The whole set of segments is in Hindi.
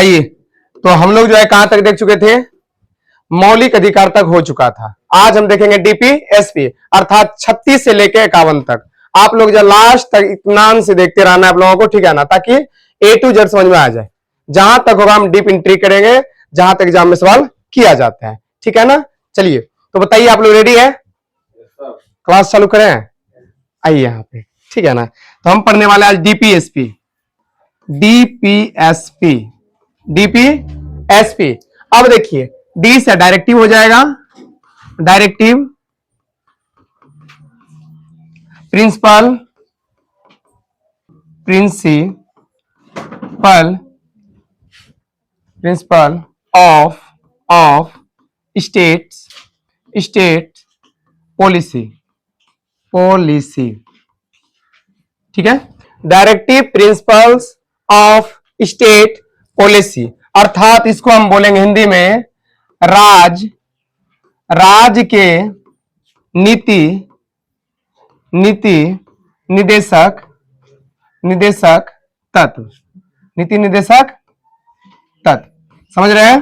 आइए, तो हम लोग जो है कहां तक देख चुके थे, मौलिक अधिकार तक हो चुका था। आज हम देखेंगे डीपीएसपी अर्थात 36 से लेकर 51 तक। आप लोग जो लास्ट तक इत्मीनान से देखते रहना आप लोगों को, ठीक है ना, ताकि ए टू जेड समझ में आ जाए। जहां तक होगा हम डीप एंट्री करेंगे, जहां तक एग्जाम में सवाल किया जाता है, ठीक है ना। चलिए, तो बताइए आप लोग रेडी है? क्लास चालू करें? आइए यहाँ पे, ठीक है ना। तो हम पढ़ने वाले आज डीपीएसपी। डीपीएसपी डीपीएसपी अब देखिए, डी से डायरेक्टिव हो जाएगा, directive, principle, principle principle of state policy, ठीक है। Directive principles of state policy अर्थात इसको हम बोलेंगे हिंदी में राज के नीति निर्देशक तत्व, नीति निर्देशक तत्व, समझ रहे हैं?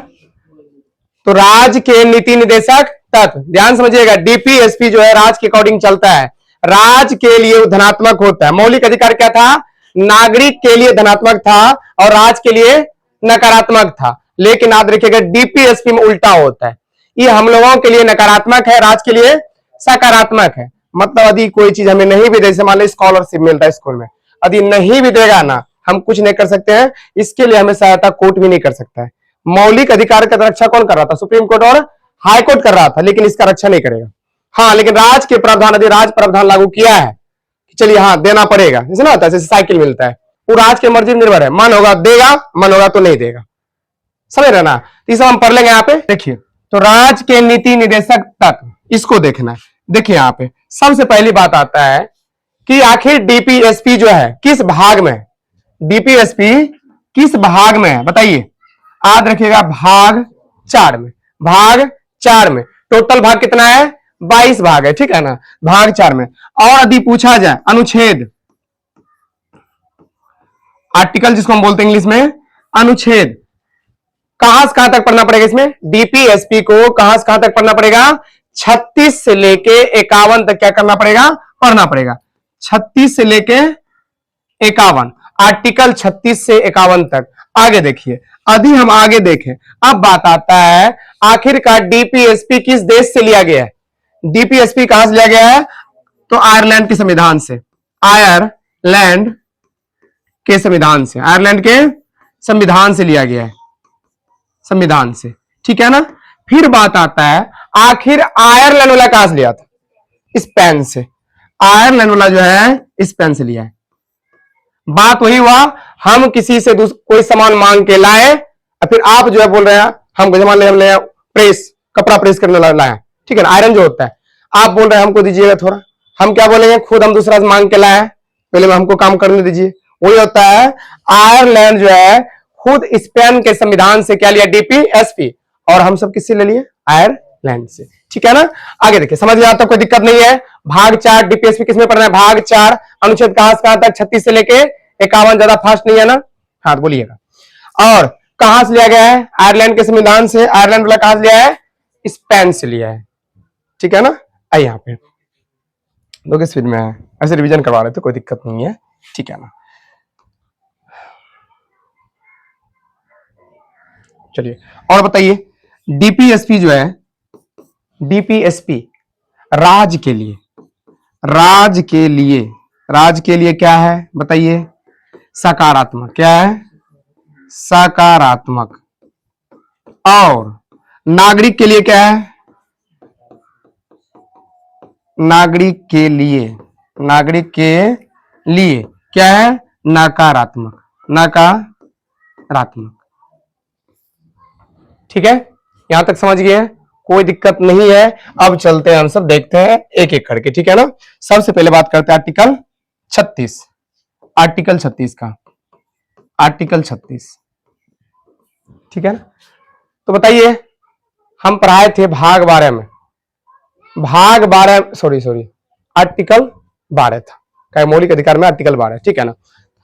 तो राज के नीति निर्देशक तत्व, ध्यान समझिएगा। डीपीएसपी जो है राज के अकॉर्डिंग चलता है, राज के लिए धनात्मक होता है। मौलिक अधिकार क्या था? नागरिक के लिए धनात्मक था और राज के लिए नकारात्मक था। लेकिन याद रखिएगा डीपीएसपी में उल्टा होता है, ये हम लोगों के लिए नकारात्मक है, राज के लिए सकारात्मक है। मतलब यदि कोई चीज हमें नहीं भी दे, जैसे मान लो स्कॉलरशिप मिलता है स्कूल में, यदि नहीं भी देगा ना, हम कुछ नहीं कर सकते हैं, इसके लिए हमें सहायता कोर्ट भी नहीं कर सकता है। मौलिक अधिकार का रक्षा कौन कर रहा था? सुप्रीम कोर्ट और हाई कोर्ट कर रहा था, लेकिन इसका रक्षा नहीं करेगा। हाँ, लेकिन राज के प्रावधान, यदि राज प्रावधान लागू किया है, चलिए हाँ देना पड़ेगा, जैसे ना होता है, जैसे साइकिल मिलता है, वो राज के मर्जी निर्भर है, मन होगा देगा, मन होगा तो नहीं देगा, समझ रहे ना। ये सब हम पढ़ लेंगे यहाँ पे। देखिए, तो राज के नीति निर्देशक तत्व, इसको देखना है। देखिए यहाँ पे सबसे पहली बात आता है कि आखिर डीपीएसपी जो है किस भाग में, डीपीएसपी किस भाग में है बताइए। याद रखिएगा भाग 4 में, भाग 4 में। टोटल भाग कितना है? 22 भाग है, ठीक है ना, भाग 4 में। और यदि पूछा जाए अनुच्छेद, आर्टिकल जिसको हम बोलते हैं इंग्लिश में अनुच्छेद, कहां से कहां तक पढ़ना पड़ेगा इसमें? डीपीएसपी को कहां से कहां तक पढ़ना पड़ेगा? 36 से लेके 51 तक क्या करना पड़ेगा? पढ़ना पड़ेगा। 36 से लेके 51, आर्टिकल 36 से 51 तक। आगे देखिए, यदि हम आगे देखें, अब बात आता है आखिरकार डीपीएसपी किस देश से लिया गया है? डीपीएसपी कहां से लिया गया है? तो आयरलैंड के संविधान से, आयरलैंड के संविधान से, आयरलैंड के संविधान से लिया गया है, संविधान से, ठीक है ना। फिर बात आता है आखिर आयरलैंड वाला कहां से लिया था? स्पेन से। आयरलैंड वाला जो है स्पेन से लिया है। बात वही हुआ, हम किसी से कोई सामान मांग के लाए, और फिर आप जो है बोल रहे हैं हम मान ले, हम ले प्रेस, कपड़ा प्रेस करने लाए, ठीक है ना, आयरन जो होता है, आप बोल रहे हैं हमको दीजिएगा थोड़ा, हम क्या बोलेंगे? खुद हम दूसरा से मांग के लाए, पहले हमको काम करने दीजिए। वही होता है, आयरलैंड जो है खुद स्पेन के संविधान से क्या लिया? डीपीएसपी। और हम सब किससे ले लिए? आयरलैंड से, ठीक है ना। आगे देखिए, समझ में आता, कोई दिक्कत नहीं है। भाग 4 डीपीएसपी किसमें पढ़ना है? भाग 4 अनुच्छेद कहां से कहां तक? 36 से लेके 51। ज्यादा फास्ट नहीं है ना, हाँ तो बोलिएगा। और कहां से लिया गया है? आयरलैंड के संविधान से। आयरलैंड वाला कहां से लिया है? स्पेन से लिया है, ठीक है ना। आइए यहाँ पे लोग स्पीड में है, ऐसे रिवीजन करवा रहे थे, कोई दिक्कत नहीं है, ठीक है ना। चलिए और बताइए, डीपीएसपी जो है, डीपीएसपी राज के लिए, राज के लिए क्या है बताइए? सकारात्मक। क्या है? सकारात्मक। और नागरिक के लिए क्या है? नागरिक के लिए क्या है? नकारात्मक, नकारात्मक, ठीक है। यहां तक समझ गए? कोई दिक्कत नहीं है। अब चलते हैं, हम सब देखते हैं एक एक करके, ठीक है ना। सबसे पहले बात करते हैं आर्टिकल 36, आर्टिकल 36 का, आर्टिकल 36, ठीक है ना। तो बताइए, हम पढ़ाए थे भाग 12 में, भाग 12 सॉरी आर्टिकल 12 था, क्या मौलिक अधिकार में आर्टिकल 12, ठीक है ना।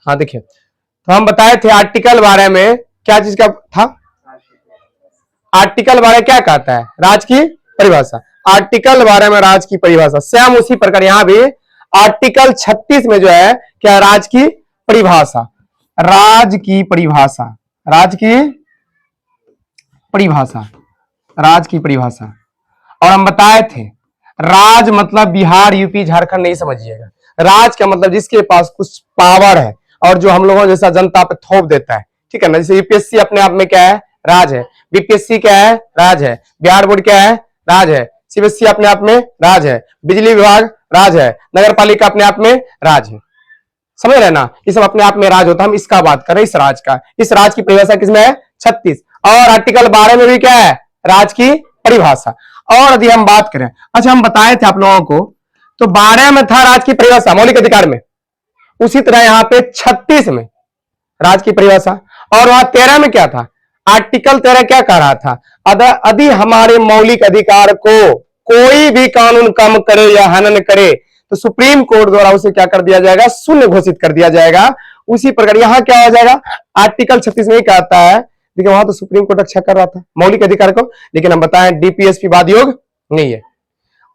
हाँ देखिए, तो हम बताए थे आर्टिकल 12 में क्या चीज का था? आर्टिकल 12 क्या कहता है? राज की परिभाषा। आर्टिकल 12 में राज की परिभाषा। सेम उसी प्रकार यहां भी आर्टिकल 36 में जो है क्या? राज की परिभाषा। राज की परिभाषा, राज की परिभाषा, राज की परिभाषा। और हम बताए थे राज मतलब बिहार, यूपी, झारखंड नहीं समझिएगा। राज का मतलब जिसके पास कुछ पावर है और जो हम लोगों जैसा जनता पे थोप देता है, ठीक है ना। जैसे यूपीएससी अपने आप में क्या है? राज है। बीपीएससी क्या है? राज है। बिहार बोर्ड क्या है? राज है। सीबीएसई अपने आप में राज है। बिजली विभाग राज है। नगर पालिका अपने आप में राज है। समझ रहे ना? ये सब अपने आप में राज होता है। हम इसका बात कर रहे हैं, इस राज का। इस राज की परिभाषा किसमें है? 36। और आर्टिकल 12 में भी क्या है? राज की परिभाषा। और यदि हम बात करें, अच्छा हम बताए थे आप लोगों को, तो 12 में था राज की परिभाषा मौलिक अधिकार में, उसी तरह यहां पे 36 में राज की परिभाषा। और वहां 13 में क्या था? आर्टिकल 13 क्या कह रहा था? यदि हमारे मौलिक अधिकार को कोई भी कानून कम करे या हनन करे तो सुप्रीम कोर्ट द्वारा उसे क्या कर दिया जाएगा? शून्य घोषित कर दिया जाएगा। उसी प्रकार यहां क्या हो जाएगा? आर्टिकल 36 में कहता है, देखिए वहां तो सुप्रीम कोर्ट रक्षा कर रहा था मौलिक अधिकार को, लेकिन हम बताएं डीपीएसपी वाद योग नहीं है।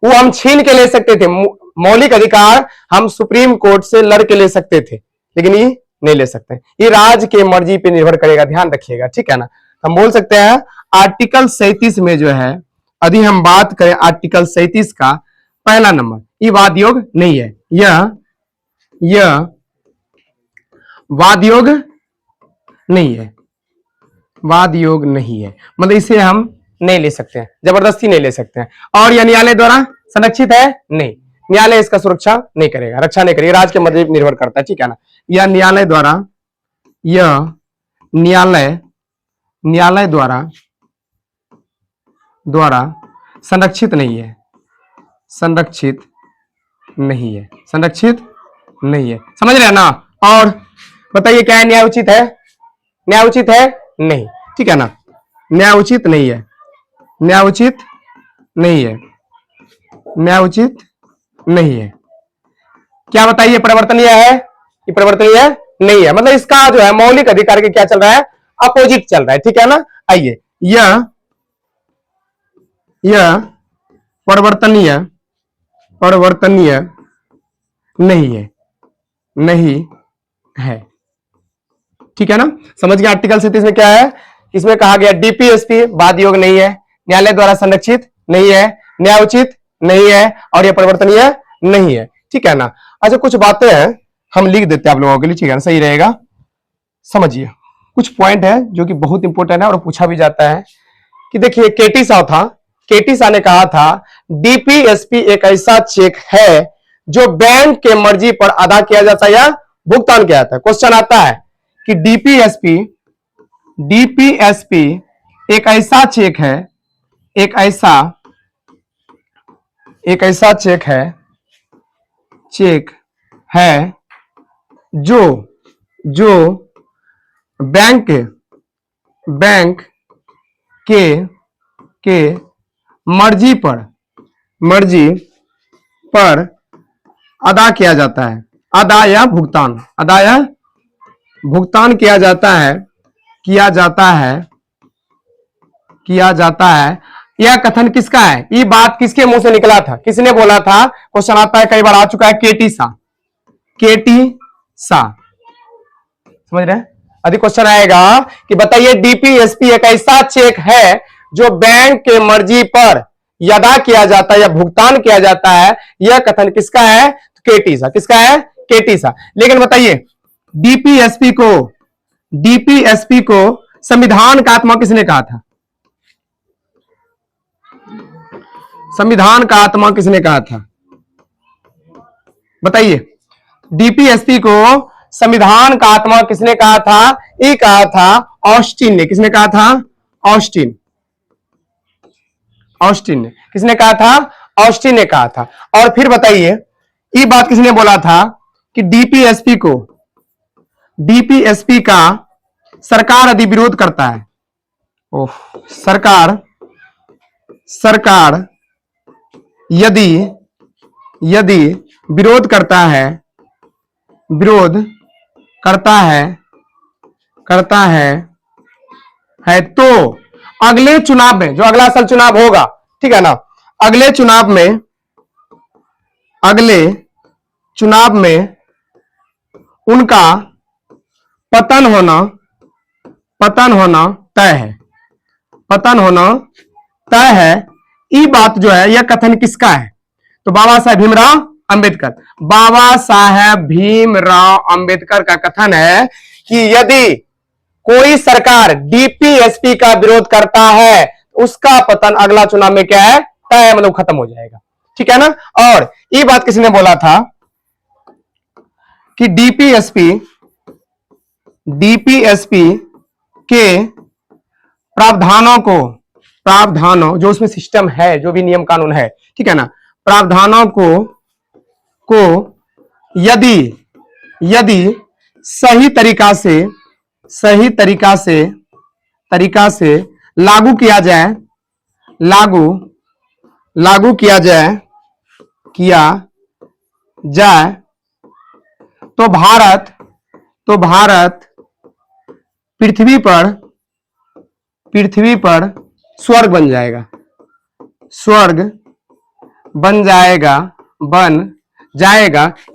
वो हम छीन के ले सकते थे मौलिक अधिकार, हम सुप्रीम कोर्ट से लड़ के ले सकते थे, लेकिन ये नहीं ले सकते। ये राज के मर्जी पे निर्भर करेगा, ध्यान रखिएगा, ठीक है ना। हम बोल सकते हैं आर्टिकल 37 में जो है, यदि हम बात करें आर्टिकल 37 का पहला नंबर, ये वाद योग नहीं है। यह वाद योग नहीं है, वाद योग नहीं है, मतलब इसे हम नहीं ले सकते हैं, जबरदस्ती नहीं ले सकते हैं। और यह न्यायालय द्वारा संरक्षित है? नहीं, न्यायालय इसका सुरक्षा नहीं करेगा, रक्षा नहीं करेगा, राज के मर्जी पर निर्भर करता है, ठीक है ना। यह न्यायालय द्वारा, यह न्यायालय द्वारा संरक्षित नहीं है, संरक्षित नहीं है, संरक्षित नहीं है, समझ रहे हैं ना। और बताइए क्या है? न्याय उचित है? न्याय उचित है? नहीं, ठीक है ना। न्याय उचित नहीं है, न्याय उचित नहीं है, न्याय उचित नहीं है। क्या बताइए? परिवर्तनीय है? ये परिवर्तनीय नहीं है, मतलब इसका जो है मौलिक अधिकार के क्या चल रहा है? अपोजिट चल रहा है, ठीक है ना। आइए, यह परिवर्तनीय नहीं है, नहीं है, ठीक है ना। समझ गया? आर्टिकल 37 में क्या है? इसमें कहा गया डीपीएसपी वाद योग नहीं है, न्यायालय द्वारा संरक्षित नहीं है, न्याय उचित नहीं है, और यह परिवर्तनीय नहीं है, ठीक है ना। अच्छा कुछ बातें हैं हम लिख देते हैं आप लोगों के लिए, ठीक है ना, सही रहेगा। समझिए कुछ पॉइंट है जो कि बहुत इंपॉर्टेंट है और पूछा भी जाता है कि देखिए केटी सा था, केटी सा ने कहा था डीपीएसपी एक ऐसा चेक है जो बैंक के मर्जी पर अदा किया जाता है या भुगतान किया जाता है। क्वेश्चन आता है कि डीपीएसपी एक ऐसा चेक है, एक ऐसा चेक है जो बैंक के मर्जी पर अदा किया जाता है, अदा या भुगतान किया जाता है। यह कथन किसका है? ये बात किसके मुंह से निकला था? किसने बोला था? क्वेश्चन आता है, कई बार आ चुका है, केटी सा, समझ रहे हैं। यदि क्वेश्चन आएगा कि बताइए डीपीएसपी एक ऐसा चेक है जो बैंक के मर्जी पर अदा किया जाता है या भुगतान किया जाता है, यह कथन किसका है? केटी सा। किसका है? केटी सा। लेकिन बताइए डीपीएसपी को संविधान का आत्मा किसने कहा था? संविधान का आत्मा किसने कहा था? बताइए, डीपीएसपी को संविधान का आत्मा किसने कहा था? ये कहा था ऑस्टिन ने। किसने कहा था? ऑस्टिन ने। किसने कहा था? ऑस्टिन ने कहा था। और फिर बताइए ये बात किसने बोला था कि डीपीएसपी का सरकार यदि विरोध करता है, सरकार यदि विरोध करता है है तो अगले चुनाव में, जो अगला साल चुनाव होगा, ठीक है ना, अगले चुनाव में उनका पतन होना तय है, पतन होना तय है। ये बात जो है, यह कथन किसका है? तो बाबा साहेब भीमराव अंबेडकर। बाबा साहेब भीमराव अंबेडकर का कथन है कि यदि कोई सरकार डीपीएसपी का विरोध करता है, उसका पतन अगला चुनाव में क्या है? तय है, मतलब खत्म हो जाएगा, ठीक है ना। और ये बात किसने बोला था कि डीपीएसपी के प्रावधानों जो उसमें सिस्टम है, जो भी नियम कानून है, ठीक है ना, प्रावधानों को यदि सही तरीका से लागू किया जाए तो भारत पृथ्वी पर स्वर्ग बन जाएगा।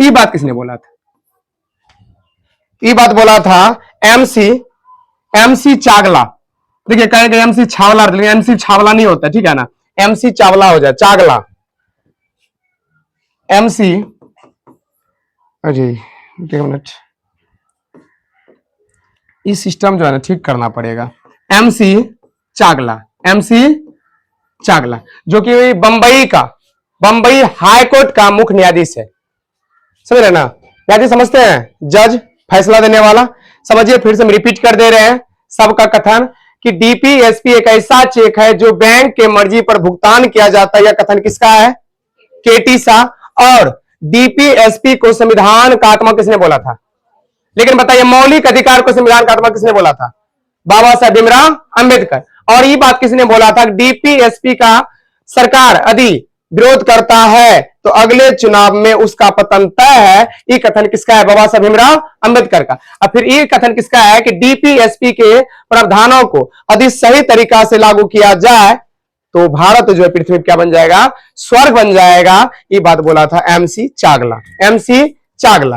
ये बात किसने बोला था? ये बात बोला था एमसी चावला। देखिए कहेंगे एमसी छावला, लेकिन एमसी छावला नहीं होता, ठीक है ना, एमसी चावला हो जाए, चागला। एमसी, अरे एक मिनट, इस सिस्टम जो है ना ठीक करना पड़ेगा। एमसी चागला जो कि बंबई हाई कोर्ट का मुख्य न्यायाधीश है, समझ रहे ना, न्यायाधीश समझते हैं, जज, फैसला देने वाला। समझिए, फिर से हम रिपीट कर दे रहे हैं सबका कथन कि डीपीएसपी एक ऐसा चेक है जो बैंक के मर्जी पर भुगतान किया जाता है। यह कथन किसका है? केटी शाह। और डीपीएसपी को संविधान का आत्मा किसने बोला था? लेकिन बताइए, मौलिक अधिकार को संविधान का आत्मा किसने बोला था? बाबा साहेब भीमराव अंबेडकर। और ये बात किसने बोला था? डीपीएसपी का सरकार यदि विरोध करता है तो अगले चुनाव में उसका पतन तय है। ये कथन किसका है? बाबा साहेब भीमराव अंबेडकर का। और फिर ये कथन किसका है कि डीपीएसपी के प्रावधानों को यदि सही तरीका से लागू किया जाए तो भारत जो है पृथ्वी क्या बन जाएगा? स्वर्ग बन जाएगा। ये बात बोला था एमसी चागला,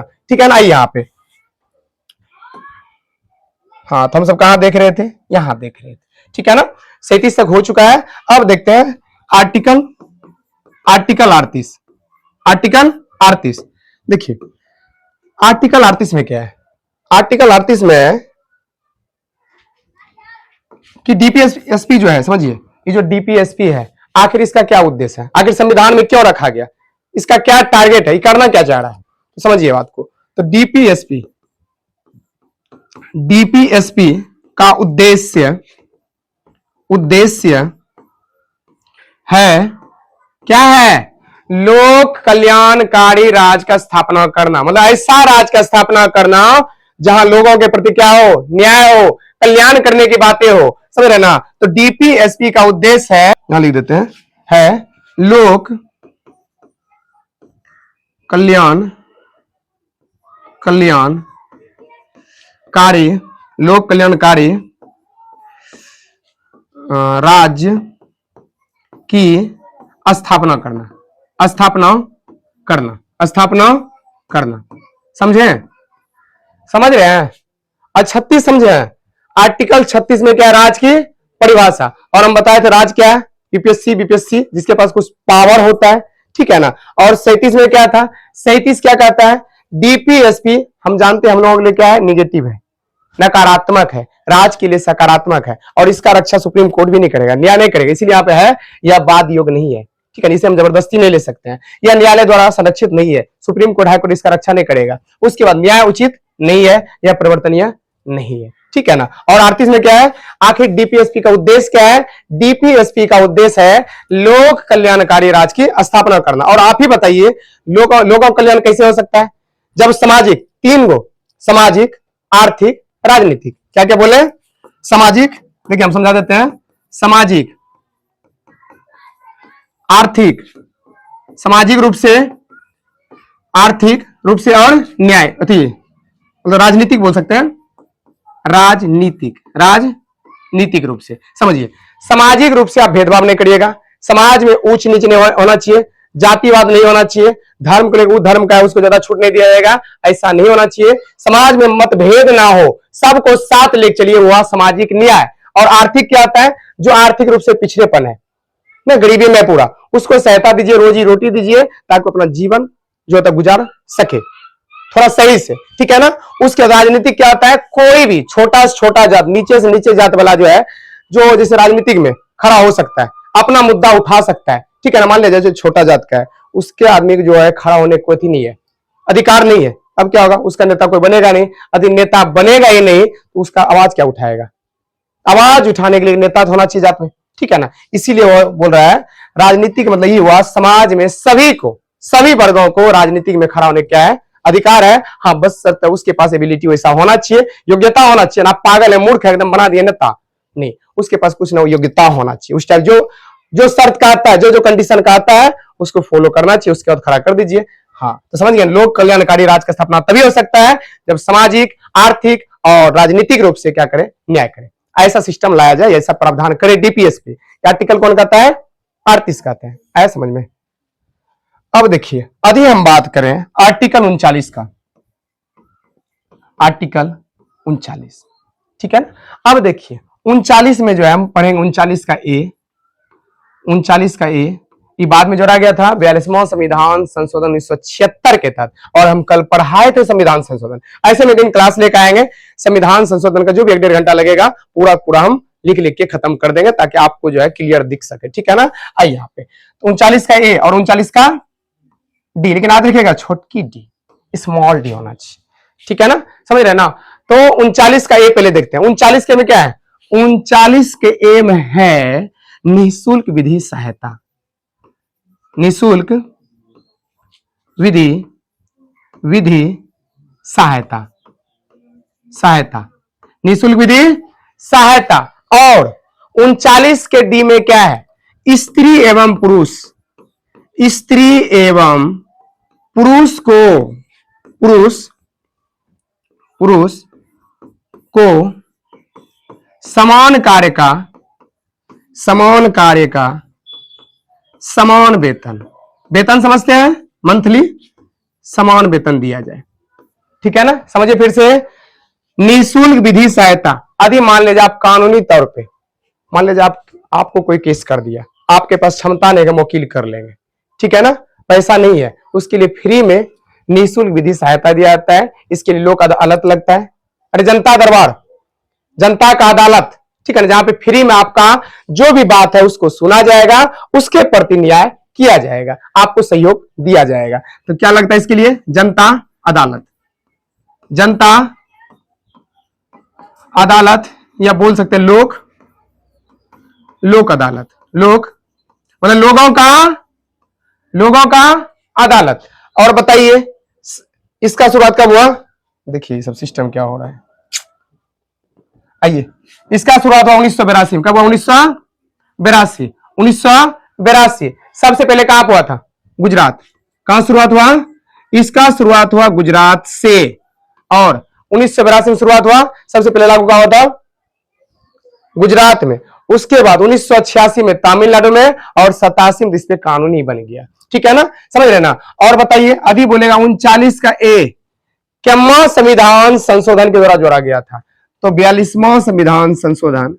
ठीक है ना। यहां पे हाँ, तो हम सब कहां देख रहे थे? यहां देख रहे थे, ठीक है ना। 37 तक हो चुका है। अब देखते हैं आर्टिकल 38। देखिए आर्टिकल 38 में क्या है? आर्टिकल 38 में कि डीपीएसपी जो है, समझिए, ये जो डीपीएसपी है आखिर इसका क्या उद्देश्य है? आखिर संविधान में क्यों रखा गया? इसका क्या टारगेट है? ये करना क्या चाह रहा है? तो समझिए बात को। तो डीपीएसपी का उद्देश्य है, क्या है? लोक कल्याणकारी राज का स्थापना करना, मतलब ऐसा राज का स्थापना करना जहां लोगों के प्रति क्या हो? न्याय हो, कल्याण करने की बातें हो, समझ रहे ना। तो डीपीएसपी का उद्देश्य है, यहां लिख देते हैं, है लोक कल्याणकारी राज्य की स्थापना करना। समझे? समझ रहे हैं? और 36 समझे? आर्टिकल 36 में क्या है? राज की परिभाषा। और हम बताए थे राज क्या है? बीपीएससी जिसके पास कुछ पावर होता है, ठीक है ना। और 37 में क्या था? 37 क्या कहता है? डीपीएसपी हम जानते हैं हम लोगों के लिए क्या है? निगेटिव है, नकारात्मक है, राज के लिए सकारात्मक है। और इसका रक्षा सुप्रीम कोर्ट भी नहीं करेगा, न्याय नहीं करेगा, इसीलिए यहाँ पे है यह वाद योग नहीं है, ठीक है। इसे हम जबरदस्ती नहीं ले सकते हैं, यह न्यायालय द्वारा संरक्षित नहीं है। सुप्रीम कोर्ट, हाई कोर्ट इसका रक्षा नहीं करेगा। उसके बाद न्याय उचित नहीं है, यह परिवर्तनीय नहीं है, ठीक है ना। और 38 में क्या है? आखिर डीपीएसपी का उद्देश्य क्या है? डीपीएसपी का उद्देश्य है लोक कल्याणकारी राज की स्थापना करना। और आप ही बताइए, लोक कल्याण कैसे हो सकता है? जब सामाजिक, 3 गो, सामाजिक, आर्थिक, राजनीतिक, क्या क्या बोले? सामाजिक, देखिए हम समझा देते हैं, सामाजिक, आर्थिक, सामाजिक रूप से, आर्थिक रूप से, और मतलब राजनीतिक बोल सकते हैं, राजनीतिक नीतिक रूप से समझिए। सामाजिक रूप से आप भेदभाव नहीं करिएगा, समाज में ऊंच नीच नहीं होना चाहिए, जातिवाद नहीं होना चाहिए, धर्म को लेकर वो धर्म का है उसको ज्यादा छूट नहीं दिया जाएगा, ऐसा नहीं होना चाहिए। समाज में मतभेद ना हो, सबको साथ लेकर चलिए, वह सामाजिक न्याय। और आर्थिक क्या होता है, जो आर्थिक रूप से पिछड़ेपन है ना, गरीबी में पूरा, उसको सहायता दीजिए, रोजी रोटी दीजिए, ताकि अपना जीवन जो होता है गुजार सके थोड़ा सही से, ठीक है ना। उसके राजनीतिक क्या होता है, कोई भी छोटा से छोटा जात, नीचे से नीचे जात वाला जो है, जो जैसे राजनीतिक में खड़ा हो सकता है, अपना मुद्दा उठा सकता है, ठीक है ना। मान लीजिए जैसे छोटा जात का है, उसके आदमी जो है खड़ा होने कोई थी नहीं है, अधिकार नहीं है, अब क्या होगा, उसका नेता कोई बनेगा नहीं। यदि नेता बनेगा ही नहीं तो उसका आवाज क्या उठाएगा, आवाज उठाने के लिए नेता तो होना चाहिए जात में, ठीक है ना। इसीलिए वो बोल रहा है राजनीतिक मतलब ये हुआ समाज में सभी को, सभी वर्गों को राजनीतिक में खड़ा होने क्या है, अधिकार है। हाँ बस उसके पास एबिलिटी वैसा होना चाहिए, योग्यता होना चाहिए ना, पागल है मूर्ख है एकदम बना दिए नेता, नहीं, उसके पास कुछ ना योग्यता होना चाहिए, उस टाइप जो जो शर्त का आता है, जो कंडीशन का आता है उसको फॉलो करना चाहिए, उसके बाद खड़ा कर दीजिए। हाँ तो समझ गए, लोक कल्याणकारी राज का स्थापना तभी हो सकता है जब सामाजिक, आर्थिक और राजनीतिक रूप से क्या करें, न्याय करें। ऐसा सिस्टम लाया जाए, ऐसा प्रावधान करे डीपीएसपी। आर्टिकल कौन कहता है, 38 कहते हैं, आया समझ में। अब देखिए अभी हम बात करें आर्टिकल 39 का, आर्टिकल 39, ठीक है ना। अब देखिए 39 में जो है हम पढ़ेंगे 39 का ए, 39 का ए, ये बाद में जोड़ा गया था 42वां संविधान संशोधन 1976 के तहत, और हम कल पढ़ाए थे संविधान संशोधन। ऐसे में दिन क्लास लेकर आएंगे, संविधान संशोधन का जो भी 1-1.5 घंटा लगेगा पूरा पूरा हम लिख लिख के खत्म कर देंगे, ताकि आपको जो है क्लियर दिख सके, ठीक है ना। आइए यहाँ पे 39 का ए और 39 का डी, लेकिन याद रखिएगा छोटकी डी, स्मॉल डी होना चाहिए, ठीक है ना, समझ रहे ना। तो 39 का ए पहले देखते हैं। 39 के में क्या है, 39 के ए में है निःशुल्क विधि सहायता, निःशुल्क विधि सहायता, सहायता, निःशुल्क विधि सहायता। और 39 के डी में क्या है, स्त्री एवं पुरुष, स्त्री एवं पुरुष को समान कार्य का समान वेतन, वेतन समझते हैं मंथली, समान वेतन दिया जाए, ठीक है ना। समझिए फिर से, निःशुल्क विधि सहायता। यदि मान लीजिए आप कानूनी तौर पे, मान लीजिए आपको कोई केस कर दिया, आपके पास क्षमता नहीं है, वकील कर लेंगे, ठीक है ना, पैसा नहीं है, उसके लिए फ्री में निःशुल्क विधि सहायता दिया जाता है। इसके लिए लोक अदालत लगता है, अरे जनता दरबार, जनता का अदालत, ठीक है ना, जहां पे फ्री में आपका जो भी बात है उसको सुना जाएगा, उसके प्रति न्याय किया जाएगा, आपको सहयोग दिया जाएगा। तो क्या लगता है इसके लिए, जनता अदालत, जनता अदालत, या बोल सकते हैं लोक अदालत, लोक मतलब लोगों का अदालत। और बताइए इसका शुरुआत कब हुआ, देखिए सब सिस्टम क्या हो रहा है। आइए इसका शुरुआत हुआ 1982 में, कब हुआ, 1982। सबसे पहले कहां हुआ था, गुजरात। कहां शुरुआत हुआ, इसका शुरुआत हुआ गुजरात से, और 1982 में शुरुआत हुआ, सबसे पहले लागू कहां हुआ था, गुजरात में। उसके बाद 1986 में तमिलनाडु में, और 87 में इस पे कानूनी बन गया, ठीक है ना, समझ रहे ना। और बताइए अभी बोलेगा 39 का ए क्या संविधान संशोधन के द्वारा जोड़ा गया था, तो 42वां संविधान संशोधन,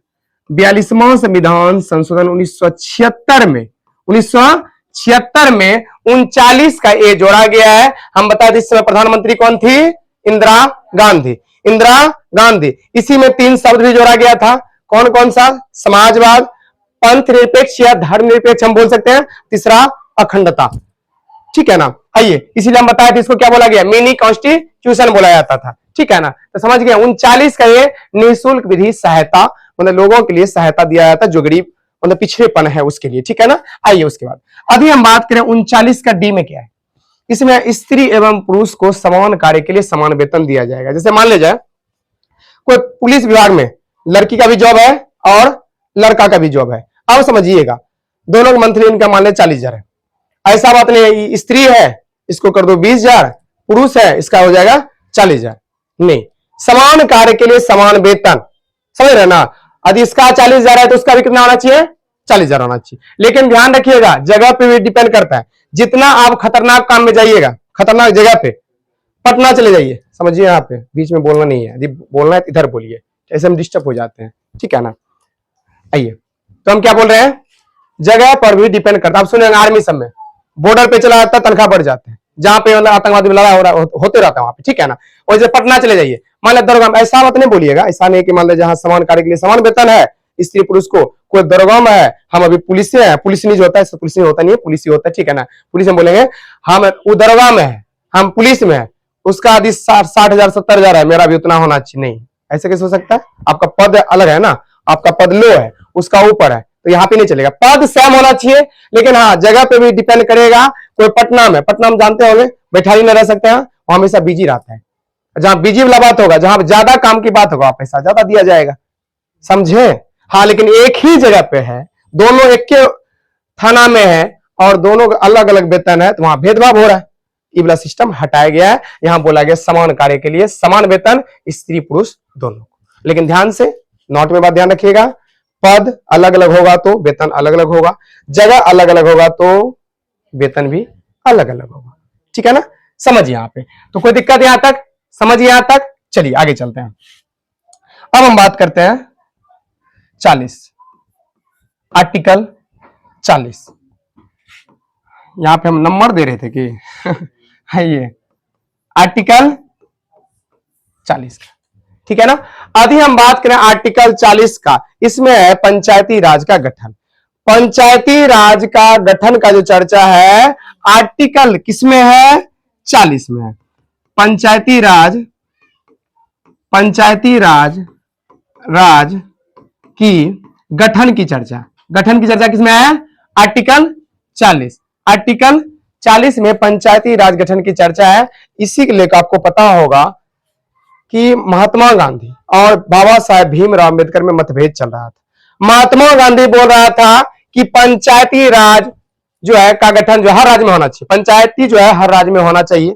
42वां संविधान संशोधन 1976 में, 1976 में 39 का ए जोड़ा गया है। हम बता दें इस समय प्रधानमंत्री कौन थी, इंदिरा गांधी, इंदिरा गांधी। इसी में 3 शब्द भी जोड़ा गया था, कौन कौन सा, समाजवाद, पंथ निरपेक्ष या धर्म निरपेक्ष हम बोल सकते हैं, तीसरा अखंडता, ठीक है ना। आइए इसीलिए हम बताए थे इसको क्या बोला गया, मिनी कॉन्स्टिट्यूशन बोला जाता था, ठीक है ना। तो समझ गए 39 का ये निःशुल्क विधि सहायता, मतलब लोगों के लिए सहायता दिया जाता है जो गरीब मतलब पिछड़ेपन है उसके लिए, ठीक है ना। आइए उसके बाद अभी हम बात करें 39 का डी में क्या है, इसमें स्त्री एवं पुरुष को समान कार्य के लिए समान वेतन दिया जाएगा। जैसे मान लीजिए कोई पुलिस विभाग में लड़की का भी जॉब है और लड़का का भी जॉब है, अब समझिएगा दोनों का मंथली इनकम मान ले 40,000 है, ऐसा बात नहीं स्त्री है इसको कर दो 20,000, पुरुष है इसका हो जाएगा 40,000, नहीं, समान कार्य के लिए समान वेतन, समझ रहे ना। यदि इसका 40,000 है तो उसका भी कितना होना चाहिए, 40,000 होना चाहिए। लेकिन ध्यान रखिएगा जगह पे भी डिपेंड करता है, जितना आप खतरनाक काम में जाइएगा, खतरनाक जगह पे, पटना चले जाइए, समझिए यहाँ पे बीच में बोलना नहीं है, यदि बोलना है तो इधर बोलिए, ऐसे हम डिस्टर्ब हो जाते हैं, ठीक है ना। आइए, तो हम क्या बोल रहे हैं, जगह पर भी डिपेंड करता है। आप सुने आर्मी सब में बॉर्डर पे चला जाता है, तनख्वाह बढ़ जाते हैं, जहां पे मतलब आतंकवादी लड़ा हो रहा होते रहता है वहां पे, ठीक है ना। और जैसे पटना चले जाइए, मान लो दरोगा, ऐसा मत नहीं बोलिएगा, ऐसा नहीं कि मान लो जहां समान कार्य के लिए समान वेतन है स्त्री पुरुष को, कोई दरोगा में है, हम अभी पुलिस से है, पुलिस नहीं जो होता है, पुलिस नहीं होता नहीं है, पुलिस ही होता है, ठीक है ना। पुलिस में बोलेंगे हम वो दरोगा में है, हम पुलिस में है, उसका यदि 60,000 70,000 है, मेरा भी उतना होना चाहिए, नहीं, ऐसे कैसे हो सकता है। आपका पद अलग है ना, आपका पद लो है, उसका ऊपर है, तो यहाँ पे नहीं चलेगा, पद सेम होना चाहिए। लेकिन हाँ, जगह पे भी डिपेंड करेगा। कोई पटना में जानते होंगे बैठारी में रह सकते हैं, वो हमेशा बिजी रहता है, जहां बिजी वाला बात होगा, जहां ज्यादा काम की बात होगा, पैसा ज्यादा दिया जाएगा, समझे। हाँ, लेकिन एक ही जगह पे है, दोनों एक के थाना में है और दोनों अलग अलग वेतन है, तो वहां भेदभाव हो रहा है। ये वाला सिस्टम हटाया गया है, यहां बोला गया समान कार्य के लिए समान वेतन स्त्री पुरुष दोनों। लेकिन ध्यान से नोट में बात ध्यान रखिएगा, पद अलग अलग होगा तो वेतन अलग अलग होगा, जगह अलग अलग होगा तो वेतन भी अलग अलग होगा, ठीक है ना। समझिए यहाँ पे, तो कोई दिक्कत यहां तक, समझिए यहां तक। चलिए आगे चलते हैं। अब हम बात करते हैं 40, आर्टिकल 40। यहां पे हम नंबर दे रहे थे कि ये आर्टिकल 40 का, ठीक है ना। अभी हम बात करें आर्टिकल 40 का, इसमें है पंचायती राज का गठन। पंचायती राज का गठन का जो चर्चा है आर्टिकल किसमें है, 40 में है। पंचायती राज की गठन की चर्चा किसमें है, आर्टिकल 40। आर्टिकल 40 में पंचायती राज गठन की चर्चा है। इसी के लेकर आपको पता होगा कि महात्मा गांधी और बाबा साहेब भीमराव अम्बेडकर में मतभेद चल रहा था। महात्मा गांधी बोल रहा था कि पंचायती राज जो है का गठन जो हर राज्य में होना चाहिए, पंचायती जो है हर राज्य में होना चाहिए,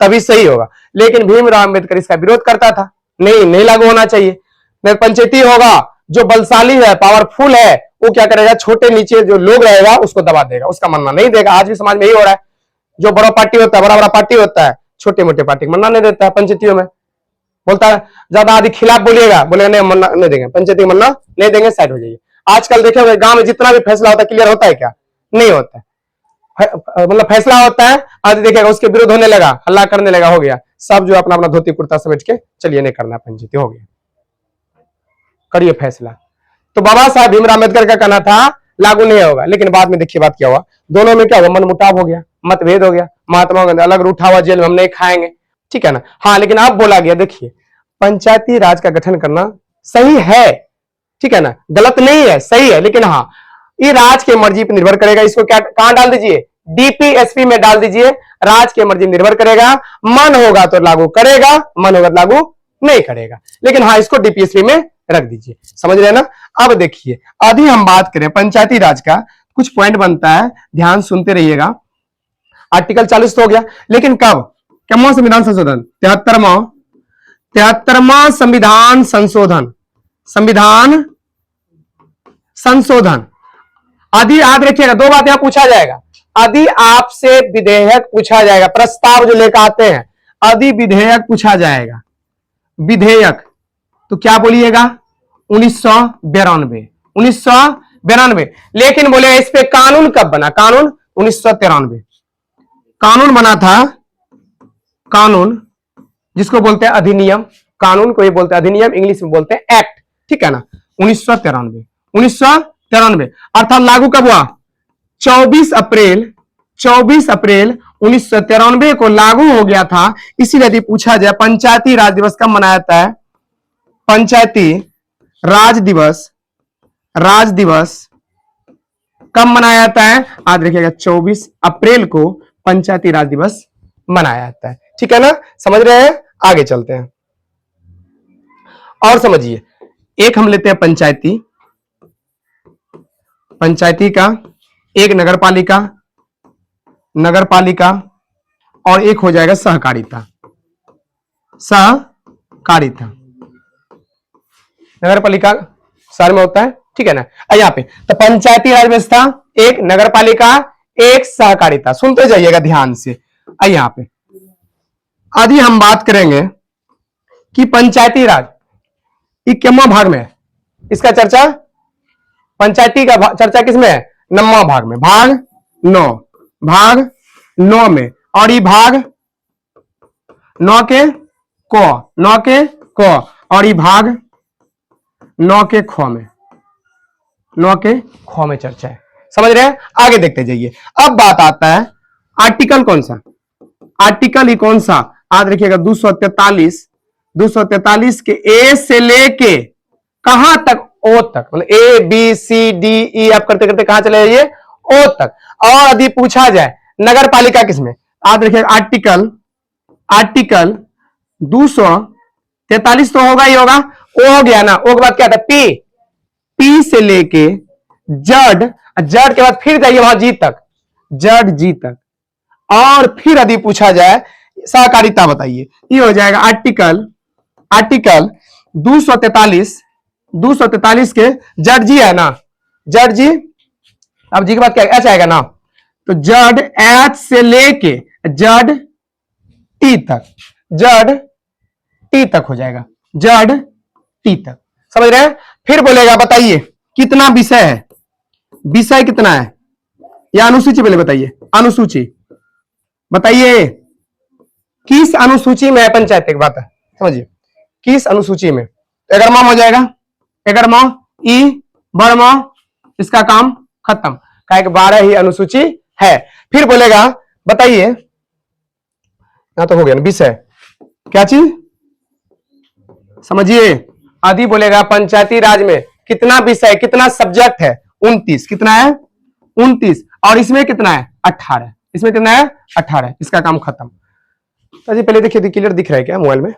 तभी सही होगा। लेकिन भीमराव अम्बेडकर इसका विरोध करता था, नहीं लागू होना चाहिए, नहीं पंचायती होगा, जो बलशाली है, पावरफुल है, वो क्या करेगा, छोटे नीचे जो लोग रहेगा उसको दबा देगा, उसका मानना नहीं देगा। आज भी समाज में यही हो रहा है, जो बड़ा पार्टी होता है, बड़ा पार्टी होता है, छोटे मोटे पार्टी मन्ना नहीं देता है पंचायतियों में, बोलता है ज्यादा आदि खिलाफ बोलिएगा, बोलेगा नहीं मन्ना नहीं देंगे, पंचायती मन्ना नहीं देंगे, साइड हो जाइए। आजकल देखे गांव में जितना भी फैसला होता है क्लियर होता है क्या, नहीं होता है। मतलब फैसला होता है, आज देखिएगा उसके विरोध होने लगा, हल्ला करने लगा, हो गया सब जो अपना अपना धोती कुर्ता समेट के चलिए नहीं करना पंचायती, हो गया, करिए फैसला। तो बाबा साहब भीमराव अम्बेडकर का कहना था लागू नहीं होगा, लेकिन बाद में देखिए बात क्या हुआ, दोनों में क्या हुआ, मनमुटाव हो गया, मतभेद हो गया, महात्मा गांधी अलग रूठा हुआ, जेल में हम नहीं खाएंगे, ठीक है ना। हाँ, लेकिन अब बोला गया देखिए पंचायती राज का गठन करना सही है, ठीक है ना, गलत नहीं है, सही है, लेकिन हाँ ये राज के मर्जी पर निर्भर करेगा। इसको क्या कहां डाल दीजिए, डीपीएसपी में डाल दीजिए, राज के मर्जी निर्भर करेगा, मन होगा तो लागू करेगा, मन होगा तो लागू नहीं करेगा, लेकिन हाँ इसको डीपीएसपी में रख दीजिए, समझ रहे हैं ना। अब देखिए अभी हम बात करें पंचायती राज का, कुछ पॉइंट बनता है, ध्यान सुनते रहिएगा। आर्टिकल 40 तो हो गया, लेकिन कब, क्या संविधान संशोधन, 73वां संविधान संशोधन। आदि याद रखिएगा, दो बात यहां पूछा जाएगा, यदि आपसे विधेयक पूछा जाएगा, प्रस्ताव जो लेकर आते हैं, यदि विधेयक पूछा जाएगा, विधेयक तो क्या बोलिएगा, 1992। लेकिन बोले इस पे कानून कब बना, कानून 1993 कानून बना था, कानून जिसको बोलते हैं अधिनियम, कानून को ये बोलते हैं अधिनियम, इंग्लिश में बोलते हैं एक्ट, ठीक है ना। 1993 अर्थात लागू कब हुआ, 24 अप्रैल 1993 को लागू हो गया था। इसीलिए यदि पूछा जाए पंचायती राज दिवस कब मनाया जाता है, पंचायती राज दिवस कब मनाया जाता है, याद रखिएगा 24 अप्रैल को पंचायती राज दिवस मनाया जाता है, ठीक है ना, समझ रहे हैं। आगे चलते हैं और समझिए, एक हम लेते हैं पंचायती का, एक नगरपालिका और एक हो जाएगा सहकारिता। नगरपालिका शहर में होता है, ठीक है ना। यहाँ पे तो पंचायती राज व्यवस्था, एक नगर पालिका, एक सहकारिता। सुनते जाइएगा ध्यान से। यहाँ पे आदि हम बात करेंगे कि पंचायती राज ये कितना भाग में है, इसका चर्चा पंचायती का चर्चा किसमें है, 9वां भाग में, भाग 9, भाग 9 में। और ये भाग 9 के क, 9 के क, और ये भाग 9 के ख में, 9 के ख में चर्चा है। समझ रहे हैं, आगे देखते जाइए। अब बात आता है आर्टिकल कौन सा, आर्टिकल ही कौन सा, याद रखिएगा 243, 243 के ए से लेके कहां तक, ओ तक, मतलब A B C D E आप करते करते कहां चले जाइए, ओ तक। और यदि पूछा जाए नगर पालिका किसमें, याद रखिएगा आर्टिकल, आर्टिकल 243 तो होगा ही होगा, ओ हो गया ना, ओ के बाद क्या था, पी, पी से लेके जड, जड के बाद फिर जाइए वहां जी तक, जड जी तक। और फिर यदि पूछा जाए सहकारिता बताइए, ये हो जाएगा आर्टिकल, आर्टिकल 243, 243 के जड जी है ना, जड जी, अब जी के बाद क्या एच आएगा ना, तो जड एच से लेके जड टी तक, जड टी तक हो जाएगा, जड टी तक। समझ रहे हैं। फिर बोलेगा बताइए कितना विषय है, विषय कितना है, या अनुसूची पहले बताइए, अनुसूची बताइए किस अनुसूची में है पंचायत, एक बात है समझिए, किस अनुसूची में, 11वां हो जाएगा, 11वां ई बड़मा, इसका काम खत्म, का 12 ही अनुसूची है। फिर बोलेगा बताइए, यहां तो हो गया ना विषय, क्या चीज समझिए, आदि बोलेगा पंचायती राज में कितना विषय, कितना सब्जेक्ट है, 29, कितना है 29, और इसमें कितना है 18, इसमें कितना है 18, इसका काम खत्म। तो जी पहले देखिए क्लियर दिख रहा है क्या, मोबाइल में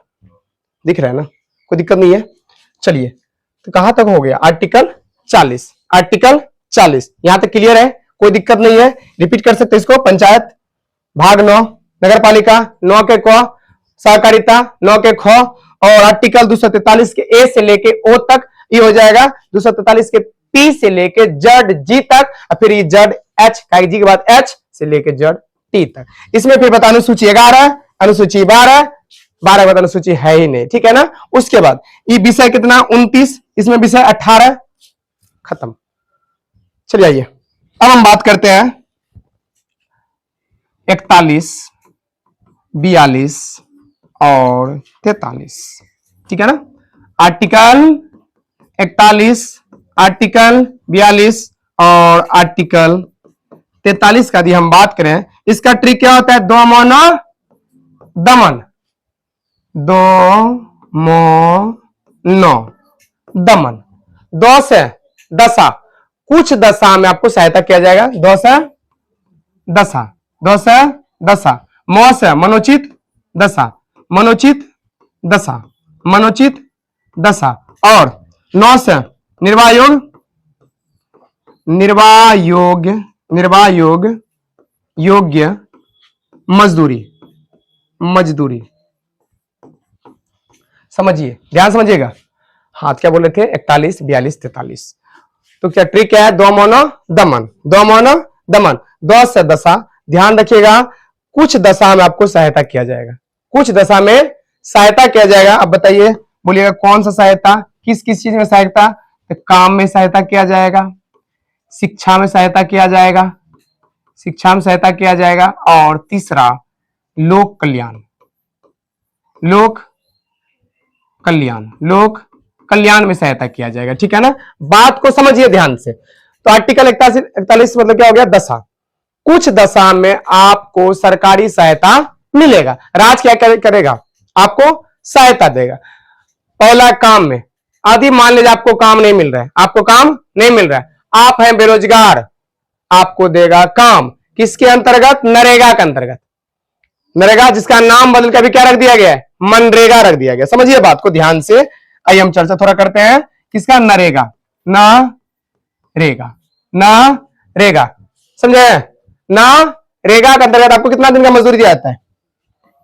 दिख रहा है ना, कोई दिक्कत नहीं है। चलिए तो कहां तक हो गया, आर्टिकल 40, आर्टिकल 40 यहां तक क्लियर है, कोई दिक्कत नहीं है, रिपीट कर सकते इसको। पंचायत भाग 9, नगर पालिका 9 के क, सहकारिता 9 के ख, और आर्टिकल 243 के ए से लेके ओ तक, ये हो जाएगा 243 के पी से लेके जड जी तक, और फिर ये जड एच, जी के बाद एच से लेके जड टी तक। इसमें फिर बता अनुसूची 11, अनुसूची 12, 12 के बाद अनुसूची है ही नहीं, ठीक है ना। उसके बाद ये विषय कितना 29, इसमें विषय 18, खत्म। चलिए आइए अब हम बात करते हैं 41, 42 और 43, ठीक है ना। आर्टिकल 41, आर्टिकल 42 और आर्टिकल 43 का यदि हम बात करें, इसका ट्रिक क्या होता है, दो मोनो दमन, दो मोनो दमन, दो से दशा, कुछ दशा में आपको सहायता किया जाएगा, दो से दशा, दो से दशा, मो से मनोचित दशा, मनोचित दशा, मनोचित दशा, और 9 से निर्वायोग, निर्वायोग, निर्वायोग योग्य मजदूरी, मजदूरी। समझिए ध्यान समझिएगा, हाथ क्या बोले थे 41, 42, 43। तो क्या ट्रिक क्या है, दो मोनो दमन, दो मोनो दमन, 2 से दशा, ध्यान रखिएगा कुछ दशा में आपको सहायता किया जाएगा, कुछ दशा में सहायता किया जाएगा। अब बताइए बोलिएगा कौन सा सहायता, किस किस चीज में सहायता, तो काम में सहायता किया जाएगा, शिक्षा में सहायता किया जाएगा, शिक्षा में सहायता किया जाएगा, और तीसरा लोक कल्याण, लोक कल्याण, लोक कल्याण में सहायता किया जाएगा, ठीक है ना। बात को समझिए ध्यान से। तो आर्टिकल 41 मतलब क्या हो गया, दशा, कुछ दशा में आपको सरकारी सहायता मिलेगा, राज क्या करेगा, आपको सहायता देगा। पहला काम में, आदि मान लीजिए आपको काम नहीं मिल रहा है, आपको काम नहीं मिल रहा है, आप हैं बेरोजगार, आपको देगा काम, किसके अंतर्गत, नरेगा के अंतर्गत, नरेगा जिसका नाम बदल कर भी क्या रख दिया गया है, मनरेगा रख दिया गया। समझिए बात को ध्यान से। आइए हम चर्चा थोड़ा करते हैं, किसका, नरेगा, ना रेगा, ना रेगा, समझे ना। रेगा के अंतर्गत आपको कितना दिन का मजदूरी दिया जाता है,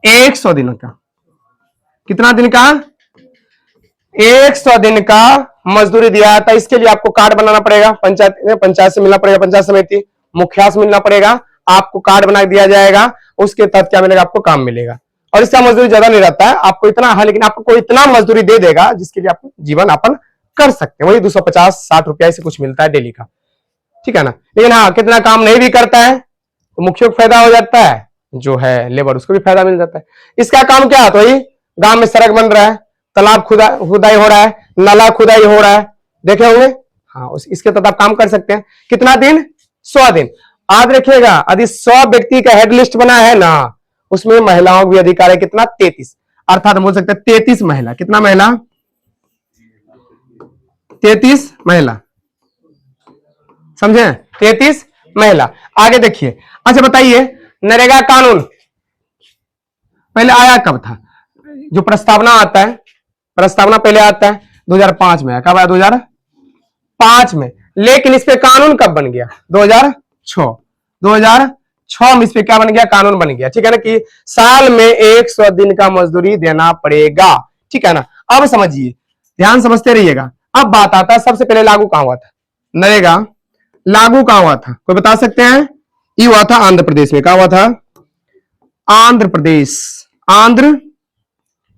100 दिनों का, कितना दिन का, 100 दिन का मजदूरी दिया जाता है, इसके लिए आपको कार्ड बनाना पड़ेगा, पंचायत से मिलना पड़ेगा, पंचायत समिति मुखिया से मिलना पड़ेगा, आपको कार्ड बना दिया जाएगा, उसके तहत क्या मिलेगा, आपको काम मिलेगा। और इसका मजदूरी ज्यादा नहीं रहता है, आपको इतना है, लेकिन आपको कोई इतना मजदूरी दे देगा जिसके लिए आप जीवन यापन कर सकते हैं। वही 250-60 रुपया से कुछ मिलता है डेली का, ठीक है ना। लेकिन हाँ, कितना काम नहीं भी करता है तो मुखिया को फायदा हो जाता है, जो है लेबर उसको भी फायदा मिल जाता है। इसका काम क्या है, तो वही गांव में सड़क बन रहा है, तालाब खुदाई हो रहा है, नाला खुदाई हो रहा है, देखे होंगे। हाँ, इसके तहत आप काम कर सकते हैं। कितना दिन, 100 दिन। याद रखिएगा, यदि 100 व्यक्ति का हेड लिस्ट बना है ना, उसमें महिलाओं भी अधिकार है कितना, 33, अर्थात बोल सकते हैं 33 महिला। कितना महिला, 33 महिला, समझे, 33 महिला। आगे देखिए, अच्छा बताइए, नरेगा कानून पहले आया कब था, जो प्रस्तावना आता है, प्रस्तावना पहले आता है 2005 में। कब आया, 2005 में। लेकिन इस पे कानून कब बन गया, 2006 में इस पे क्या बन गया, कानून बन गया, ठीक है ना, कि साल में 100 दिन का मजदूरी देना पड़ेगा, ठीक है ना। अब समझिए, ध्यान समझते रहिएगा। अब बात आता है, सबसे पहले लागू कहां हुआ था, नरेगा लागू कहां हुआ था, कोई बता सकते हैं। ये हुआ था आंध्र प्रदेश में। कहां हुआ था, आंध्र प्रदेश, आंध्र